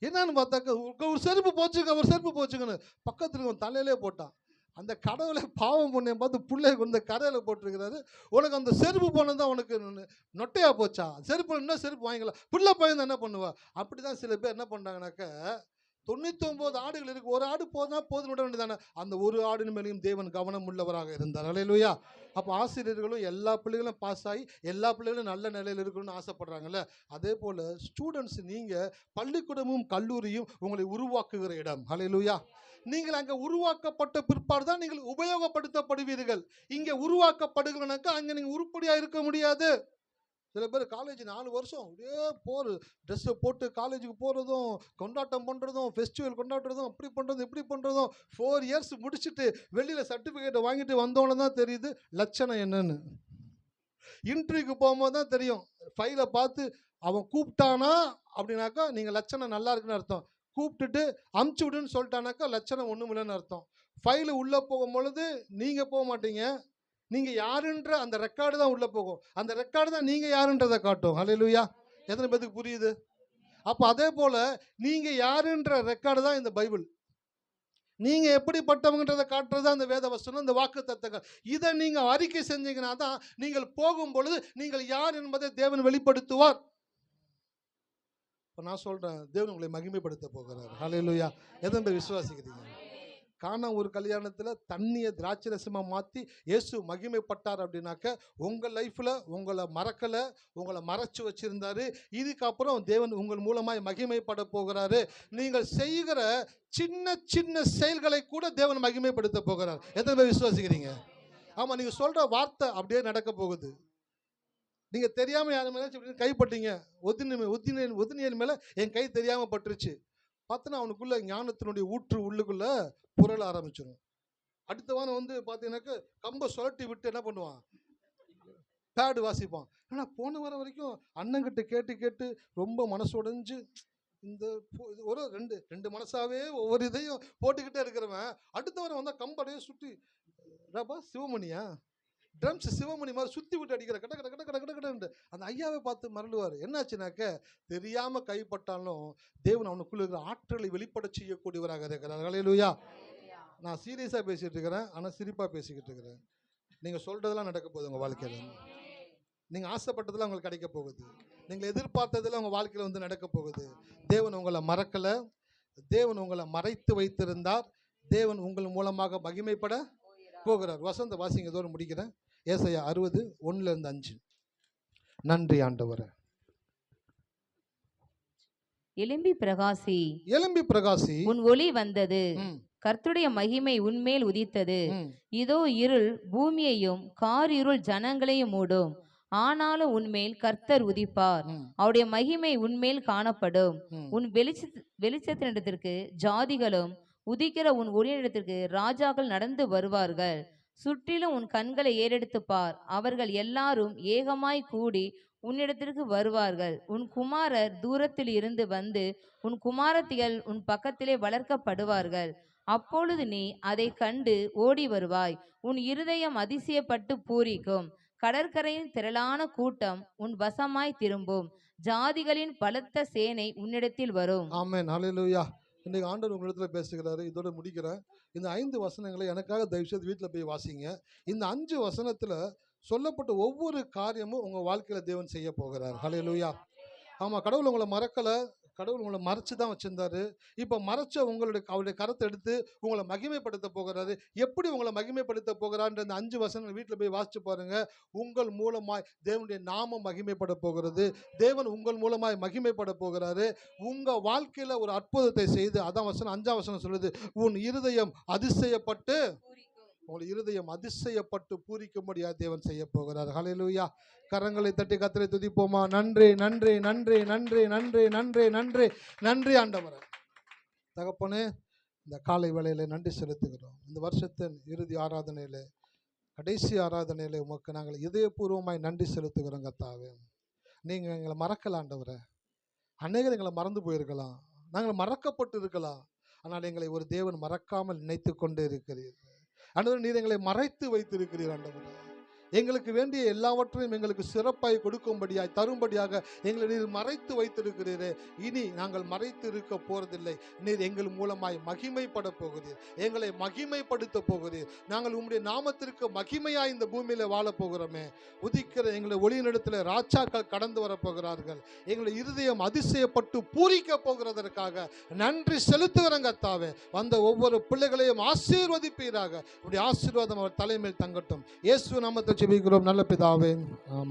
என்னன்னு பார்த்தாக்க ஒரு செருப்பு போச்சுங்கன்னு பக்கத்துல தலையிலே போட்டான். அந்த கடவுளை பாவம் புண்ணியம் பார்த்து பிள்ளைய கொண்டு கரையில் போட்டிருக்கிறாரு. உனக்கு அந்த செருப்பு போனது தான் உனக்கு நொட்டையா போச்சா? செருப்பு இன்னும் செருப்பு வாங்கிக்கலாம். பிள்ளை பையன் என்ன பண்ணுவா? அப்படிதான் சில பேர் என்ன பண்ணுறாங்கனாக்க 99 ஆடுகள் இருக்கு, ஒரு ஆடு போதும் விட வேண்டியதானே. அந்த ஒரு ஆடின் மேலேயும் தேவன் கவனம் உள்ளவராக இருந்தார். அல்லேலூயா. அப்போ ஆசிரியர்களும் எல்லா பிள்ளைகளும் பாஸ் ஆகி எல்லா பிள்ளைகளும் நல்ல நிலையில் இருக்கணும்னு ஆசைப்படுறாங்கல்ல. அதே போல் ஸ்டூடெண்ட்ஸ், நீங்கள் பள்ளிக்கூடமும் கல்லூரியும் உங்களை உருவாக்குகிற இடம். அல்லேலூயா. நீங்கள் அங்கே உருவாக்கப்பட்ட பிற்பாடு தான் நீங்கள் உபயோகப்படுத்தப்படுவீர்கள். இங்கே உருவாக்கப்படுகிறனாக்கா அங்கே நீங்கள் உருப்படியாக இருக்க முடியாது. சில பேர் காலேஜ் 4 வருஷம் அப்படியே ட்ரெஸ்ஸை போட்டு காலேஜுக்கு போகிறதும், கொண்டாட்டம் பண்ணுறதும், ஃபெஸ்டிவல் கொண்டாடுறதும், அப்படி பண்ணுறதும் இப்படி பண்ணுறதும், 4 இயர்ஸ் முடிச்சுட்டு வெளியில் சர்டிஃபிகேட்டை வாங்கிட்டு வந்தோன்னு தான் தெரியுது லட்சணம் என்னன்னு. இன்டர்வியூக்கு போகும்போது தான் தெரியும். ஃபைலை பார்த்து அவன் கூப்பிட்டானா அப்படின்னாக்கா நீங்கள் லட்சணம் நல்லா இருக்குன்னு அர்த்தம். கூப்பிட்டுட்டு அமுச்சு விடுன்னு சொல்லிட்டானாக்கா லட்சணம் ஒன்றும் இல்லைன்னு அர்த்தம். ஃபைலு உள்ளே போகும் பொழுது நீங்கள் போக மாட்டீங்க, நீங்கள் யாருன்ற அந்த ரெக்கார்டு தான் உள்ளே போகும். அந்த ரெக்கார்டு தான் நீங்கள் யாருன்றதை காட்டும். அல்லேலூயா. எத்தனை பேருக்கு புரியுது? அப்போ அதே போல் நீங்கள் யாருன்ற ரெக்கார்டு தான் இந்த பைபிள். நீங்கள் எப்படிப்பட்டவங்கன்றதை காட்டுறது அந்த வேத வசனம், இந்த வாக்கு தத்தங்கள். இதை நீங்கள் அறிக்கை செஞ்சீங்கன்னா தான் நீங்கள் போகும் பொழுது நீங்கள் யார் என்பதை தேவன் வெளிப்படுத்துவார். இப்போ நான் சொல்கிறேன், தேவன் உங்களை மகிமைப்படுத்த போகிறார். அல்லேலூயா. எத்தனை பேர் விசுவாசிக்கிறீங்க? காண ஒரு கல்யாணத்தில் தண்ணியை திராட்சை ரசமாக மாற்றி இயேசு மகிமைப்பட்டார் அப்படின்னாக்க உங்கள் லைஃப்பில் உங்களை மறக்கலை, உங்களை மறைச்சு வச்சுருந்தாரு. இதுக்கப்புறம் தேவன் உங்கள் மூலமாய் மகிமைப்பட போகிறாரு. நீங்கள் செய்கிற சின்ன சின்ன செயல்களை கூட தேவன் மகிமைப்படுத்த போகிறார். எத்தனை பேர் விசுவாசிக்கிறீங்க? ஆமாம், நீங்கள் சொல்கிற வார்த்தை அப்படியே நடக்க போகுது. நீங்கள் தெரியாமல் யார் மேலே கைப்பட்டீங்க, ஒதினியன் மேலே என் கை தெரியாமல் பட்டுருச்சு. பார்த்தோன்னா அவனுக்குள்ள ஞானத்தினுடைய ஊற்று உள்ளுக்குள்ளே புரள ஆரம்பிச்சிடும். அடுத்த வாரம் பார்த்தீங்கன்னாக்க கம்பை சுழட்டி விட்டு என்ன பண்ணுவான், பேடு வாசிப்பான். ஆனால் போன வாரம் வரைக்கும் அண்ணங்கிட்ட கேட்டு கேட்டு ரொம்ப மனசு உடைஞ்சு இந்த ஒரு ரெண்டு மனசாவே ஒவ்வொரு இதையும் போட்டுக்கிட்டே இருக்கிறவன் அடுத்த வாரம் வந்தால் கம்படையே சுற்றி ரபா சிவமணியா ட்ரம்ஸ் சிவமணி மாதிரி சுற்றி விட்டு அடிக்கிற கட கட கட கட கட கடன்னு அந்த ஐயாவை பார்த்து மறந்துவார். என்னாச்சுனாக்க தெரியாமல் கைப்பட்டாலும் தேவன் அவனுக்குள்ள இருக்கிற ஆற்றலை வெளிப்பட செய்யக்கூடியவராக இருக்கிறார். அல்லேலூயா. நான் சீரியஸாக பேசிகிட்டு இருக்கிறேன், ஆனால் சிரிப்பாக பேசிக்கிட்டு இருக்கிறேன். நீங்கள் சொல்கிறதெல்லாம் நடக்க போகுது உங்கள் வாழ்க்கையில். நீங்கள் ஆசைப்பட்டதெல்லாம் உங்களுக்கு கிடைக்க போகுது. நீங்கள் எதிர்பார்த்ததெல்லாம் உங்கள் வாழ்க்கையில் நடக்க போகுது. தேவன் உங்களை மறக்கலை, தேவன் உங்களை மறைத்து வைத்திருந்தார். தேவன் உங்கள் மூலமாக மகிமைப்பட போகிறார். வசந்த வாசிங்க, தோறும் முடிக்கிறேன். ஏசாயா 60:1-5. நன்றி ஆண்டவரே. எழும்பி பிரகாசி, எழும்பி பிரகாசி, உன் ஒளி வந்தது, கர்த்தருடைய மகிமை உன்மேல் உதித்தது. இதோ இருள் பூமியையும் காரிருள் ஜனங்களையும் மூடும், ஆனாலும் உன்மேல் கர்த்தர் உதிப்பார், அவருடைய மகிமை உன்மேல் காணப்படும். உன் வெளிச்சத்தினிடத்திற்கு ஜாதிகளும் உதிக்கிற உன் ஒளியிடத்திற்கு ராஜாக்கள் நடந்து வருவார்கள். சுற்றிலும் உன் கண்களை ஏறெடுத்து பார், அவர்கள் எல்லாரும் ஏகமாய் கூடி உன்னிடத்திற்கு வருவார்கள். உன் குமாரர் தூரத்தில் இருந்து வந்து உன் குமாரத்திகள் உன் பக்கத்திலே வளர்க்கப்படுவார்கள். அப்பொழுது நீ அதை கண்டு ஓடி வருவாய். உன் இருதயம் அதிசயப்பட்டு பூரிக்கும். கடற்கரையின் திரளான கூட்டம் உன் வசமாய் திரும்பும். ஜாதிகளின் பலத்த சேனை உன்னிடத்தில் வரும். ஆமென். ஹல்லேலூயா. இன்றைக்கு ஆண்டவர் உங்களிடத்தில் பேசுகிறாரு. இதோட முடிக்கிறேன். இந்த 5 வசனங்களை எனக்காக தயவுசெய்து வீட்டில் போய் வாசிங்க. இந்த 5 வசனத்தில் சொல்லப்பட்ட ஒவ்வொரு காரியமும் உங்கள் வாழ்க்கையில் தேவன் செய்ய போகிறார். ஹல்லேலூயா. ஆமாம், கடவுள் உங்களை மறக்கலை, கடவுள் உங்களை மறைச்சு தான் வச்சிருந்தாரு. இப்போ மறைச்ச அவருடைய கரத்தை எடுத்து உங்களை மகிமைப்படுத்த போகிறாரு. எப்படி உங்களை மகிமைப்படுத்த போகிறான்ற இந்த 5 வசனங்கள் வீட்டில் போய் வாசிச்சு பாருங்க. உங்கள் மூலமாய் தேவனுடைய நாமம் மகிமைப்பட போகிறது. தேவன் உங்கள் மூலமாய் மகிமைப்பட போகிறாரு. உங்கள் வாழ்க்கையில் ஒரு அற்புதத்தை செய்து, அதான் வசனம் 5ஆம் வசனம் சொல்லுது, உன் இருதயம் அதிசயப்பட்டு, உங்கள் இருதயம் அதிசயப்பட்டு பூரிக்கும்படியா தேவன் செய்ய போகிறார். ஹல்லேலூயா. கரங்களை தட்டி கர்த்தரை துதிப்போமா? நன்றி நன்றி நன்றி நன்றி நன்றி நன்றி நன்றி நன்றி ஆண்டவரே. தகப்பனே, இந்த காலை வேளையில நன்றி செலுத்துகிறோம். இந்த வருஷத்தின் இறுதி ஆராதனையில, கடைசி ஆராதனையில உமக்கு நாங்கள் இதயபூர்வமாய் நன்றி செலுத்துகிறோம். கர்த்தாவே, நீங்கள் எங்களை மறக்கல ஆண்டவரே. அநேகர் எங்களை மறந்து போயிருக்கலாம், நாங்கள் மறக்கப்பட்டு இருக்கலாம். ஆனால் எங்களை ஒரு தேவன் மறக்காமல் நினைத்து கொண்டே இருக்கிறீர் ஆண்டவரே. நீர் எங்களை மறைத்து வைத்திருக்கிறீர் ஆண்டவரே. எங்களுக்கு வேண்டிய எல்லாவற்றையும் எங்களுக்கு சிறப்பாய் கொடுக்கும்படியாய் தரும்படியாக எங்களை நீர் மறைத்து வைத்திருக்கிறீரே. இனி நாங்கள் மறைத்து இருக்க போறதில்லை. நீர் எங்கள் மூலமாய் மகிமைப்பட போகிறீர், எங்களை மகிமைப்படுத்த போகிறீர். நாங்கள் உம்முடைய நாமத்திற்கு மகிமையாய் இந்த பூமியில வாழ போகிறோமே. உதிக்கிற எங்களை ஒளியினிடத்தில் ராஜாக்கள் கடந்து வர போகிறார்கள். எங்களை இருதயம் அதிசயப்பட்டு பூரிக்க போகிறதற்காக நன்றி செலுத்துகிறோம் கர்த்தாவே. வந்த ஒவ்வொரு பிள்ளைகளையும் ஆசீர்வதிப்பீராக. உடைய ஆசீர்வாதம் அவர் தலைமையில் தங்கட்டும். இயேசு நாமத்தில் ஜெபிக்கிறோம் நல்ல பிதாவே, ஆமென்.